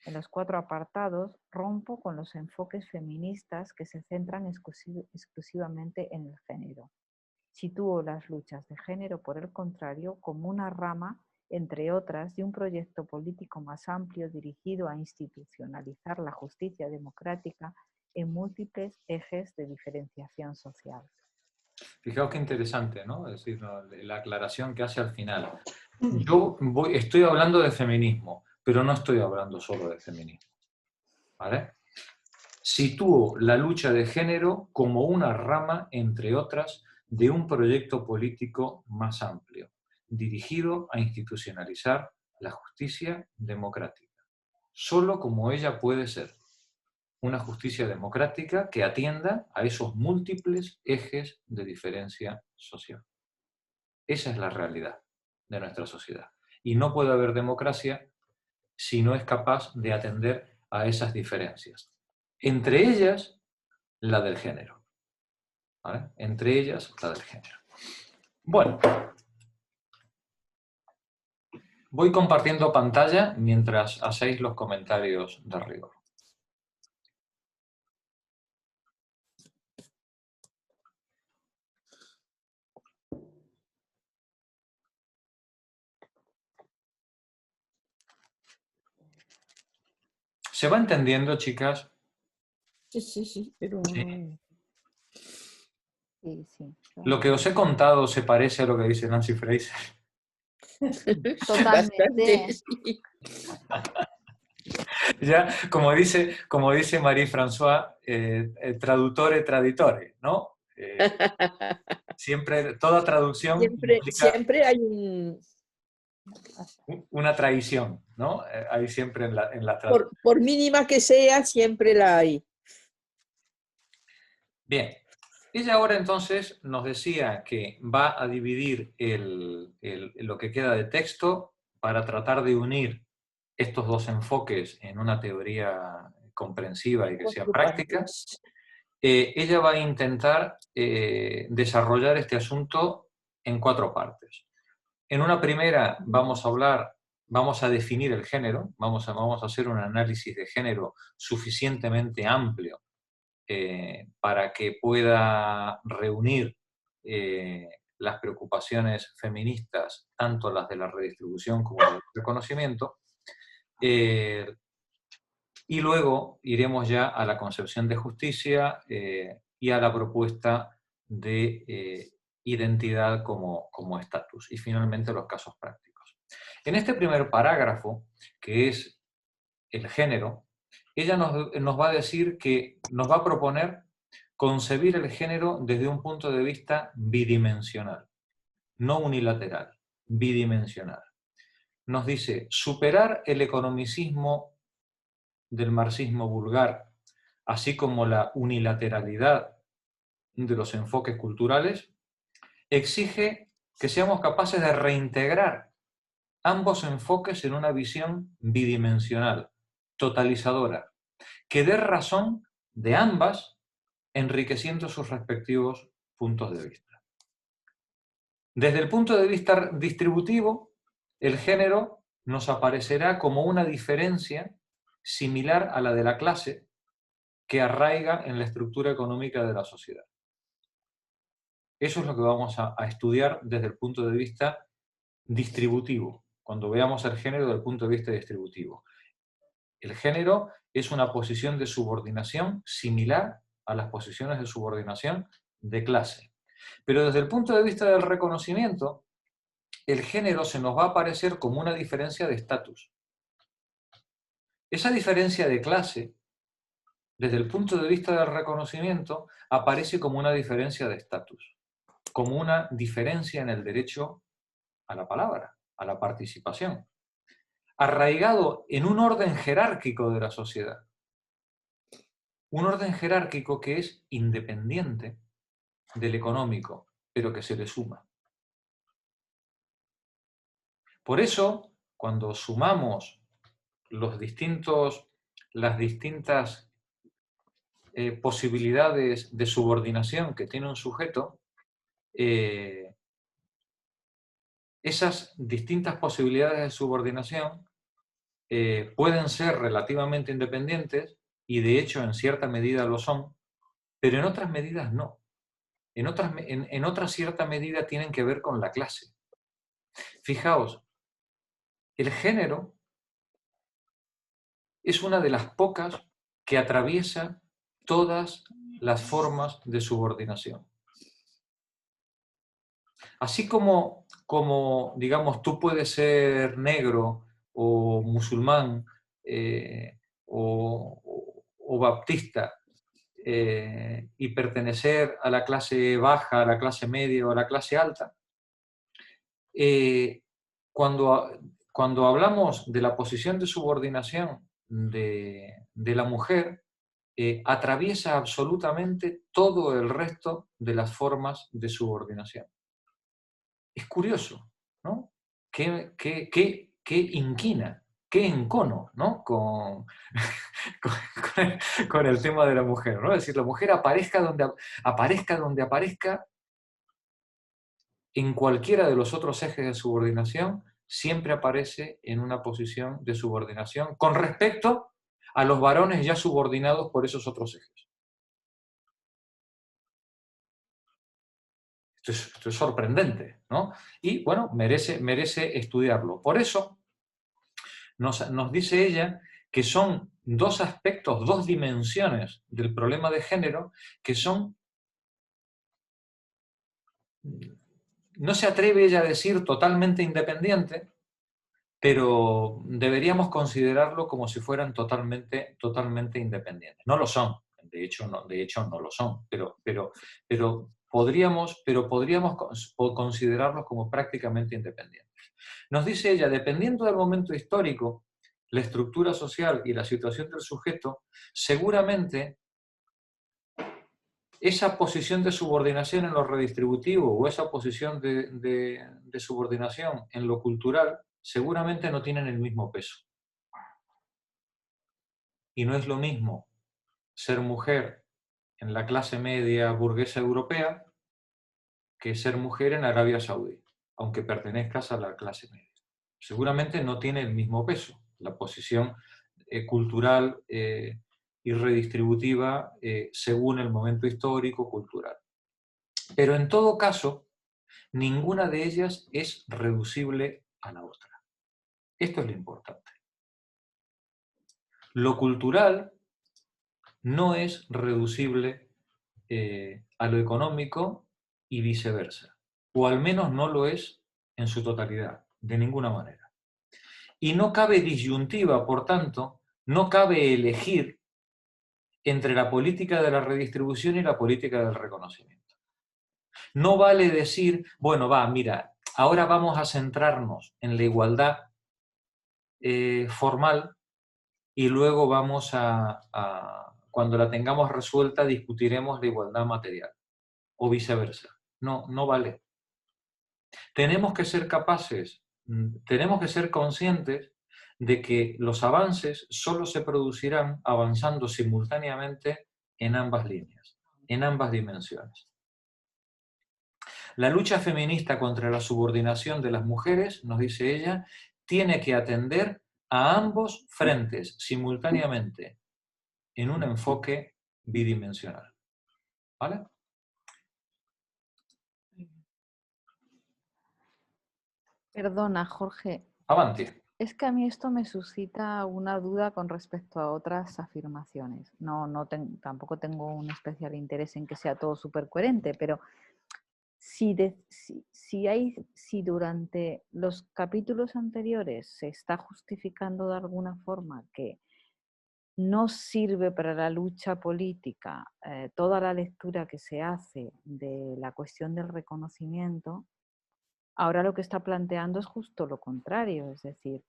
En los 4 apartados rompo con los enfoques feministas que se centran exclusivamente en el género. Sitúo las luchas de género, por el contrario, como una rama, entre otras, de un proyecto político más amplio dirigido a institucionalizar la justicia democrática en múltiples ejes de diferenciación social. Fijaos qué interesante, ¿no? Es decir, la aclaración que hace al final. Yo estoy hablando de feminismo, pero no estoy hablando solo de feminismo, ¿vale? Sitúo la lucha de género como una rama, entre otras, de un proyecto político más amplio, dirigido a institucionalizar la justicia democrática, solo como ella puede ser, una justicia democrática que atienda a esos múltiples ejes de diferencia social. Esa es la realidad de nuestra sociedad. Y no puede haber democracia si no es capaz de atender a esas diferencias. Entre ellas, la del género. ¿Vale? Entre ellas, la del género. Bueno, voy compartiendo pantalla mientras hacéis los comentarios de rigor. ¿Se va entendiendo, chicas? Sí, pero... Sí. Sí. Lo que os he contado se parece a lo que dice Nancy Fraser. Bastante, sí. Ya, como dice Marie-François, traduttore traditore, ¿no? Siempre, toda traducción implica Siempre hay un... una traición, ¿no? Hay siempre en la traducción. Por mínima que sea, siempre la hay. Bien, ella ahora entonces nos decía que va a dividir lo que queda de texto para tratar de unir estos dos enfoques en una teoría comprensiva y que sea práctica. Ella va a intentar desarrollar este asunto en 4 partes. En una primera vamos a definir el género, vamos a hacer un análisis de género suficientemente amplio para que pueda reunir las preocupaciones feministas, tanto las de la redistribución como las del reconocimiento, y luego iremos ya a la concepción de justicia y a la propuesta de identidad como estatus, y finalmente los casos prácticos. En este primer parágrafo, que es el género, ella nos va a decir que nos va a proponer concebir el género desde un punto de vista bidimensional, no unilateral, bidimensional. Nos dice, superar el economicismo del marxismo vulgar, así como la unilateralidad de los enfoques culturales, exige que seamos capaces de reintegrar ambos enfoques en una visión bidimensional, totalizadora, que dé razón de ambas, enriqueciendo sus respectivos puntos de vista. Desde el punto de vista distributivo, el género nos aparecerá como una diferencia similar a la de la clase que arraiga en la estructura económica de la sociedad. Eso es lo que vamos a estudiar desde el punto de vista distributivo, cuando veamos el género desde el punto de vista distributivo. El género es una posición de subordinación similar a las posiciones de subordinación de clase. Pero desde el punto de vista del reconocimiento, el género se nos va a aparecer como una diferencia de estatus. Esa diferencia de clase, desde el punto de vista del reconocimiento, aparece como una diferencia de estatus, como una diferencia en el derecho a la palabra, a la participación, arraigado en un orden jerárquico de la sociedad. Un orden jerárquico que es independiente del económico, pero que se le suma. Por eso, cuando sumamos las distintas posibilidades de subordinación que tiene un sujeto, esas distintas posibilidades de subordinación pueden ser relativamente independientes, y de hecho en cierta medida lo son, pero en otras medidas no. En otra cierta medida tienen que ver con la clase. Fijaos, el género es una de las pocas que atraviesa todas las formas de subordinación. Así como digamos, tú puedes ser negro o musulmán o baptista y pertenecer a la clase baja, a la clase media o a la clase alta, cuando hablamos de la posición de subordinación de la mujer, atraviesa absolutamente todo el resto de las formas de subordinación. Es curioso, ¿no? Qué inquina, qué encono, ¿no? Con el tema de la mujer, ¿no? Es decir, la mujer aparezca donde aparezca, en cualquiera de los otros ejes de subordinación, siempre aparece en una posición de subordinación con respecto a los varones ya subordinados por esos otros ejes. Esto es sorprendente, ¿no? Y, bueno, merece estudiarlo. Por eso nos dice ella que son dos aspectos, dos dimensiones del problema de género que son... No se atreve ella a decir totalmente independiente, pero deberíamos considerarlo como si fueran totalmente independientes. No lo son, de hecho no lo son, pero podríamos considerarlos como prácticamente independientes. Nos dice ella, dependiendo del momento histórico, la estructura social y la situación del sujeto, seguramente esa posición de subordinación en lo redistributivo o esa posición de subordinación en lo cultural seguramente no tienen el mismo peso. Y no es lo mismo ser mujer en la clase media burguesa europea que ser mujer en Arabia Saudí, aunque pertenezcas a la clase media. Seguramente no tiene el mismo peso. La posición cultural y redistributiva según el momento histórico cultural. Pero en todo caso, ninguna de ellas es reducible a la otra. Esto es lo importante. Lo cultural no es reducible a lo económico y viceversa, o al menos no lo es en su totalidad, de ninguna manera. Y no cabe disyuntiva, por tanto, no cabe elegir entre la política de la redistribución y la política del reconocimiento. No vale decir, bueno, mira, ahora vamos a centrarnos en la igualdad formal y luego vamos cuando la tengamos resuelta, discutiremos la igualdad material, o viceversa. No, no vale. Tenemos que ser capaces, tenemos que ser conscientes de que los avances solo se producirán avanzando simultáneamente en ambas líneas, en ambas dimensiones. La lucha feminista contra la subordinación de las mujeres, nos dice ella, tiene que atender a ambos frentes simultáneamente en un enfoque bidimensional. ¿Vale? Perdona, Jorge. Avante. Es que a mí esto me suscita una duda con respecto a otras afirmaciones. Tampoco tengo un especial interés en que sea todo súper coherente, pero si durante los capítulos anteriores se está justificando de alguna forma que no sirve para la lucha política toda la lectura que se hace de la cuestión del reconocimiento, ahora lo que está planteando es justo lo contrario, es decir,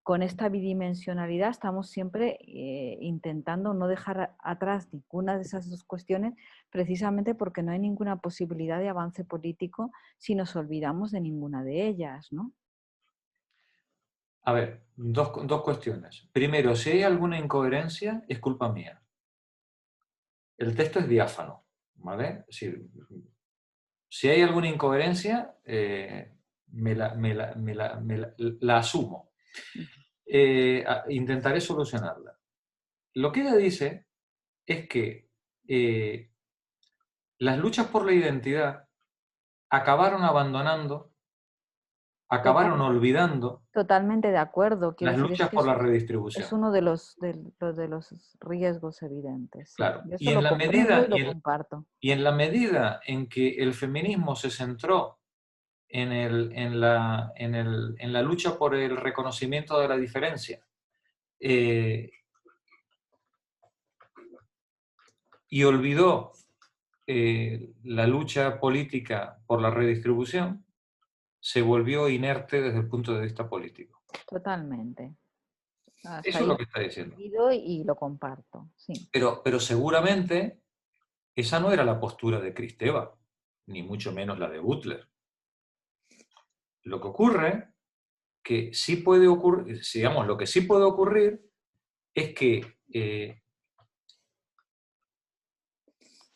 con esta bidimensionalidad estamos siempre intentando no dejar atrás ninguna de esas dos cuestiones, precisamente porque no hay ninguna posibilidad de avance político si nos olvidamos de ninguna de ellas, ¿no? A ver, dos cuestiones. Primero, si hay alguna incoherencia, es culpa mía. El texto es diáfano, ¿vale? Es decir, si hay alguna incoherencia, la asumo. Intentaré solucionarla. Lo que ella dice es que las luchas por la identidad acabaron abandonando acabaron olvidando Totalmente de acuerdo. Quiero las decir, luchas es que por la es redistribución. uno de los riesgos evidentes. Sí. Claro. Yo Y eso lo comprendo y lo comparto. y en la medida en que el feminismo se centró en la lucha por el reconocimiento de la diferencia, y olvidó la lucha política por la redistribución, se volvió inerte desde el punto de vista político. Totalmente. Hasta Eso es ahí lo que está diciendo. y lo comparto, sí. Pero seguramente esa no era la postura de Kristeva, ni mucho menos la de Butler. Lo que ocurre, que sí puede ocurrir, digamos, lo que sí puede ocurrir es que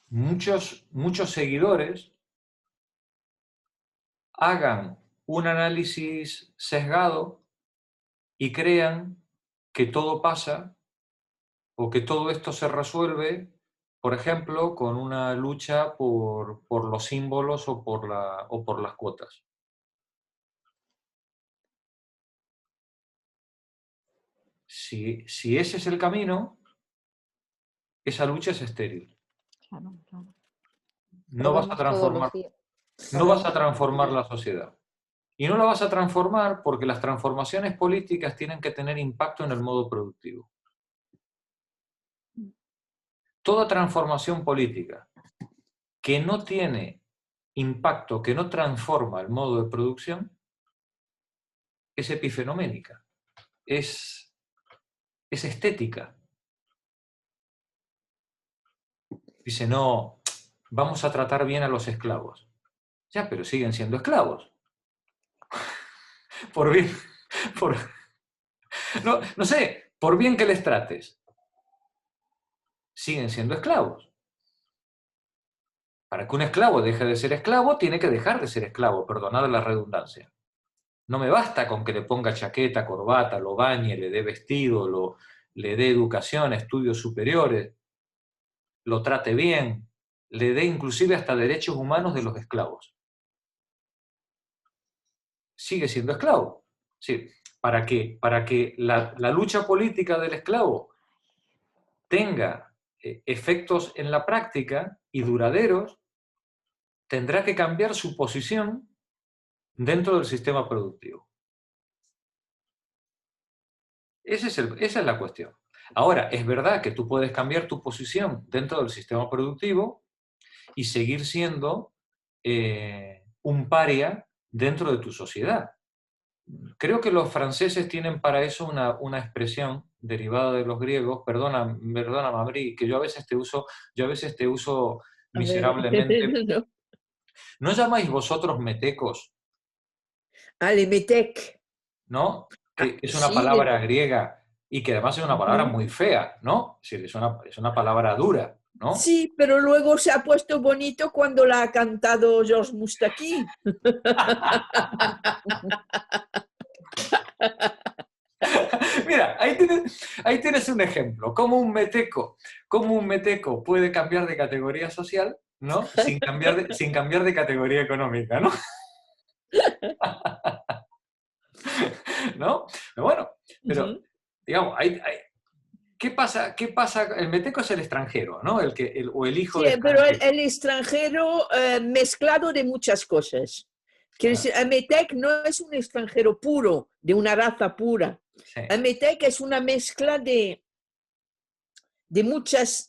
muchos seguidores hagan un análisis sesgado y crean que todo pasa o que todo esto se resuelve, por ejemplo, con una lucha por los símbolos o por las cuotas. Si ese es el camino, esa lucha es estéril. Claro, claro. No vas a transformar la sociedad. Y no la vas a transformar porque las transformaciones políticas tienen que tener impacto en el modo productivo. Toda transformación política que no tiene impacto, que no transforma el modo de producción, es epifenoménica, es estética. Dice, no, vamos a tratar bien a los esclavos. Ya, pero siguen siendo esclavos. Por bien, no sé, por bien que les trates, siguen siendo esclavos. Para que un esclavo deje de ser esclavo, tiene que dejar de ser esclavo, perdonad la redundancia. No me basta con que le ponga chaqueta, corbata, lo bañe, le dé vestido, le dé educación, estudios superiores, lo trate bien, le dé inclusive hasta derechos humanos de los esclavos. Sigue siendo esclavo. Sí, para que la lucha política del esclavo tenga efectos en la práctica y duraderos, tendrá que cambiar su posición dentro del sistema productivo. Esa es la cuestión. Ahora, es verdad que tú puedes cambiar tu posición dentro del sistema productivo y seguir siendo un paria dentro de tu sociedad. Creo que los franceses tienen para eso una expresión derivada de los griegos, perdona Mabri, que yo a veces te uso miserablemente. ¿No llamáis vosotros metecos? Alemetec. ¿No? Que es una Sí, palabra griega y que además es una palabra muy fea, ¿no? Es una palabra dura, ¿no? Sí, pero luego se ha puesto bonito cuando la ha cantado Georges Moustaki. Mira, ahí tienes un ejemplo. Cómo un meteco puede cambiar de categoría social, ¿no? Sin cambiar de categoría económica, ¿no? ¿No? Pero bueno, digamos, ¿qué pasa? El meteco es el extranjero, ¿no? O el hijo de pero extranjero. el extranjero mezclado de muchas cosas. Quiere decir, el metec no es un extranjero puro, de una raza pura. Sí. El metec es una mezcla de muchas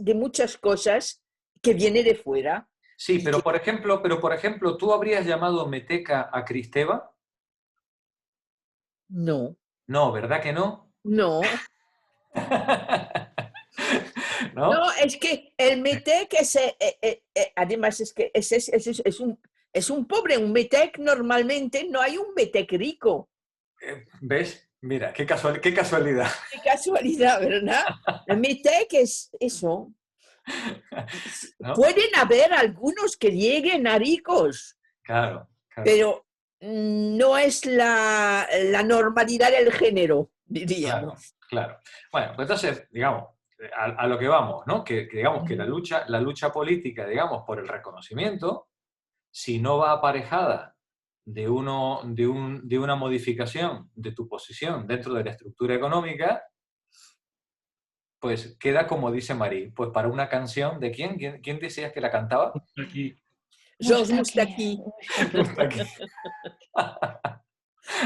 cosas que viene de fuera. Sí, pero por ejemplo, ¿tú habrías llamado meteca a Kristeva? No. No, ¿verdad que no? No. No, es que el metec además es que es un pobre, un metec normalmente no hay un metec rico. ¿Ves? Mira, qué casualidad. Qué casualidad, ¿verdad? El metec es eso. ¿No? Pueden haber algunos que lleguen a ricos. Claro. Pero no es la normalidad del género, diríamos. Claro. Bueno, pues entonces, digamos, a lo que vamos, ¿no? Que digamos que la lucha política, digamos, por el reconocimiento, si no va aparejada de una modificación de tu posición dentro de la estructura económica, pues queda como dice Marí, pues para una canción de ¿quién? ¿Quién decías que la cantaba? Aquí. Georges Moustaki. Moustaki.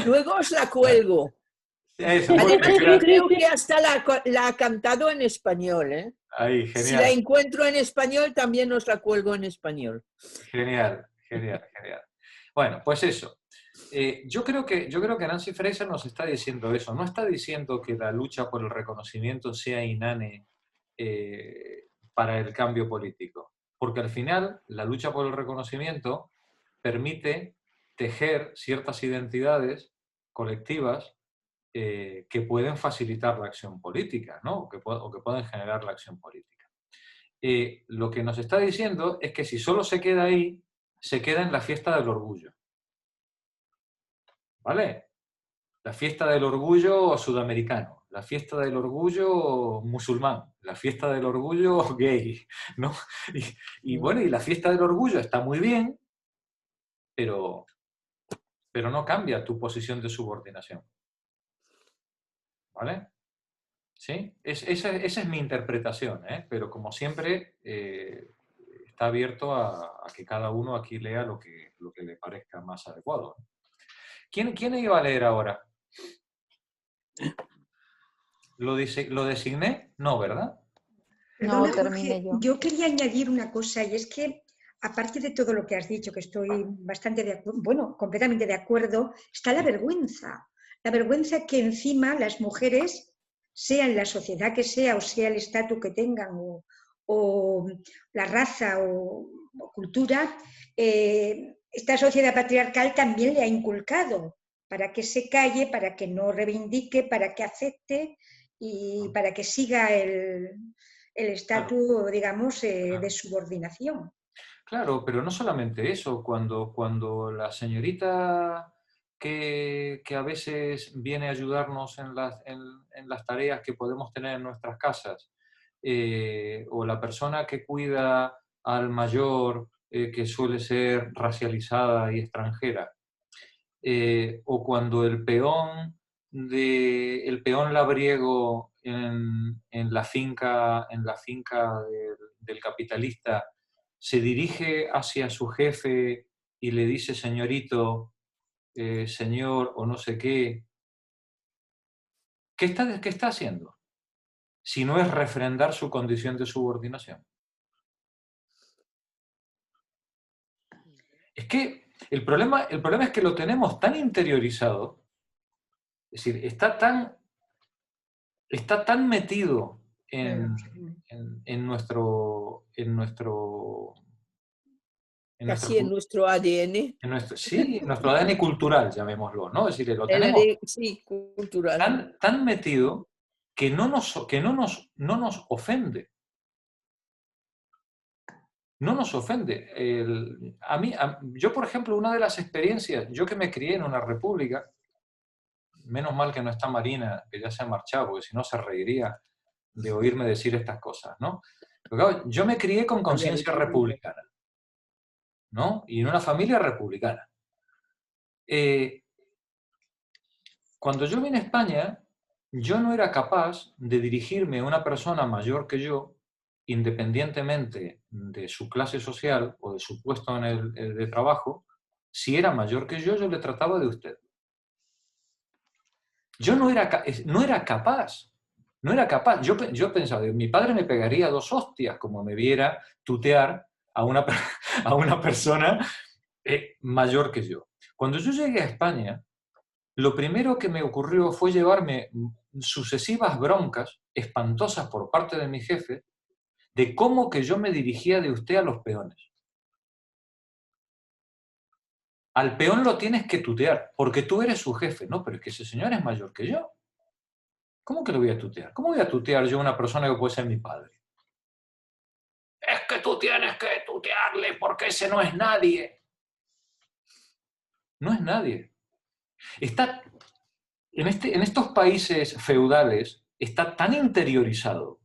Luego os la cuelgo. Eso, Además, yo creo que hasta la ha cantado en español, ¿eh? Ahí, Si la genial. encuentro en español, también os la cuelgo en español. Genial, genial, genial. Bueno, pues eso. Yo creo que Nancy Fraser nos está diciendo eso. No está diciendo que la lucha por el reconocimiento sea inane para el cambio político. Porque al final, la lucha por el reconocimiento permite tejer ciertas identidades colectivas que pueden facilitar la acción política, ¿no? o que pueden generar la acción política. Lo que nos está diciendo es que si solo se queda ahí, se queda en la fiesta del orgullo. ¿Vale? La fiesta del orgullo sudamericano, la fiesta del orgullo musulmán, la fiesta del orgullo gay, ¿no? Y bueno, y la fiesta del orgullo está muy bien, pero no cambia tu posición de subordinación. ¿Vale? ¿Sí? Esa es mi interpretación, ¿eh? Pero como siempre, está abierto a que cada uno aquí lea lo que le parezca más adecuado. ¿Quién iba a leer ahora? ¿Lo designé? No, ¿verdad? Perdona, No, terminé Jorge, yo. yo quería añadir una cosa, y es que, aparte de todo lo que has dicho, que estoy bastante de acuerdo, bueno, completamente de acuerdo, está la vergüenza. La vergüenza que encima las mujeres, sea en la sociedad que sea, o sea el estatus que tengan, o la raza o cultura, esta sociedad patriarcal también le ha inculcado para que se calle, para que no reivindique, para que acepte y para que siga el estatus, digamos, de subordinación. Claro, pero no solamente eso. Cuando la señorita que a veces viene a ayudarnos en las tareas que podemos tener en nuestras casas, o la persona que cuida al mayor, que suele ser racializada y extranjera, o cuando el peón labriego en la finca del capitalista se dirige hacia su jefe y le dice señorito, señor o no sé qué, ¿qué está haciendo? Si no es refrendar su condición de subordinación. Es que el problema es que lo tenemos tan interiorizado, es decir, está tan metido en nuestro Casi en nuestro ADN. Sí, en nuestro ADN cultural, llamémoslo, ¿no? Es decir, lo tenemos Sí, cultural. tan metido que no nos ofende. No nos ofende. Yo, por ejemplo, una de las experiencias, yo que me crié en una república, menos mal que no está Marina, que ya se ha marchado, porque si no se reiría de oírme decir estas cosas, ¿no? Pero claro, yo me crié con conciencia republicana, ¿no? Y en una familia republicana. Cuando yo vine a España, yo no era capaz de dirigirme a una persona mayor que yo, independientemente de su clase social o de su puesto de trabajo. Si era mayor que yo le trataba de usted. Yo no era capaz. No era capaz. Yo pensaba, mi padre me pegaría 2 hostias como me viera tutear a una persona mayor que yo. Cuando yo llegué a España, lo primero que me ocurrió fue llevarme sucesivas broncas espantosas por parte de mi jefe de cómo que yo me dirigía de usted a los peones. Al peón lo tienes que tutear, porque tú eres su jefe. No, pero es que ese señor es mayor que yo. ¿Cómo que lo voy a tutear? ¿Cómo voy a tutear yo a una persona que puede ser mi padre? Es que tú tienes que tutearle porque ese no es nadie. No es nadie. En estos países feudales está tan interiorizado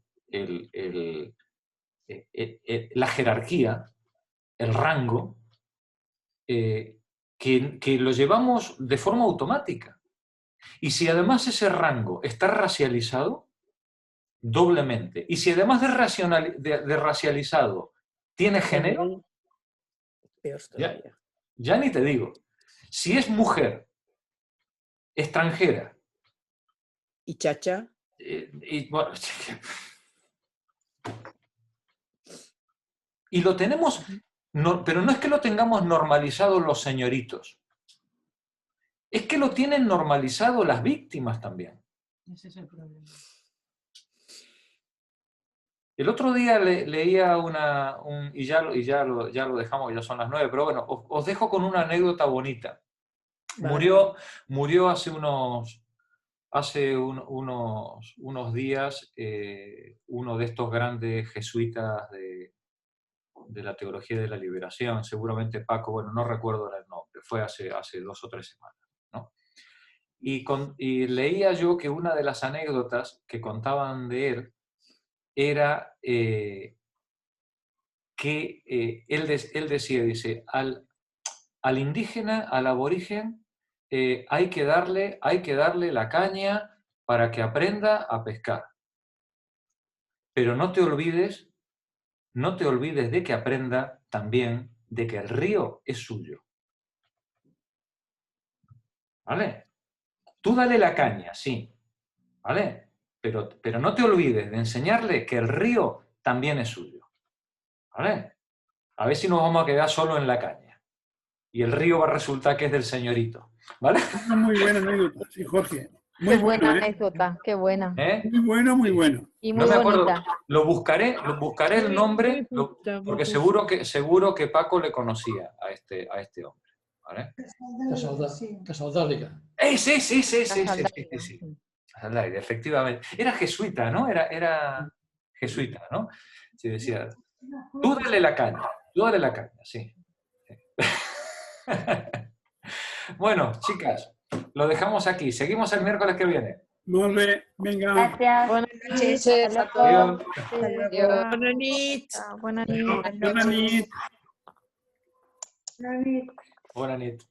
la jerarquía, el rango, que que lo llevamos de forma automática. Y si además ese rango está racializado, doblemente. Y si además de racializado tiene género, ya ni te digo. Si es mujer, extranjera. ¿Y chacha? Bueno, y lo tenemos, pero no es que lo tengamos normalizado los señoritos. Es que lo tienen normalizado las víctimas también. Ese es el problema. El otro día leía y ya lo dejamos, ya son las 9, pero bueno, os dejo con una anécdota bonita. Vale. Murió hace unos días uno de estos grandes jesuitas de la teología de la liberación, seguramente Paco, bueno, no recuerdo el nombre, fue hace 2 o 3 semanas, ¿no? Y leía yo que una de las anécdotas que contaban de él era que él decía, dice, al indígena, al aborigen, hay que darle la caña para que aprenda a pescar. Pero no te olvides de que aprenda también de que el río es suyo. ¿Vale? Tú dale la caña, sí, ¿vale? Pero no te olvides de enseñarle que el río también es suyo. ¿Vale? A ver si nos vamos a quedar solo en la caña. Y el río va a resultar que es del señorito. ¿Vale? Muy buena anécdota, sí, Jorge. Muy buena anécdota, qué buena. Muy bueno, muy bueno. Y muy no me acuerdo, bonita. lo buscaré el nombre, porque seguro que Paco le conocía a este hombre. ¿Vale? Casaudáliga. Sí. Casaudáliga, efectivamente. Era jesuita, ¿no? Era jesuita, ¿no? Sí, decía, tú dale la caña, sí. Bueno, chicas, lo dejamos aquí. Seguimos el miércoles que viene. Muy bien, venga. Gracias. Buenas noches a Adiós. todos. Buenas noches. Buenas noches. Buenas noches. Buenas noches.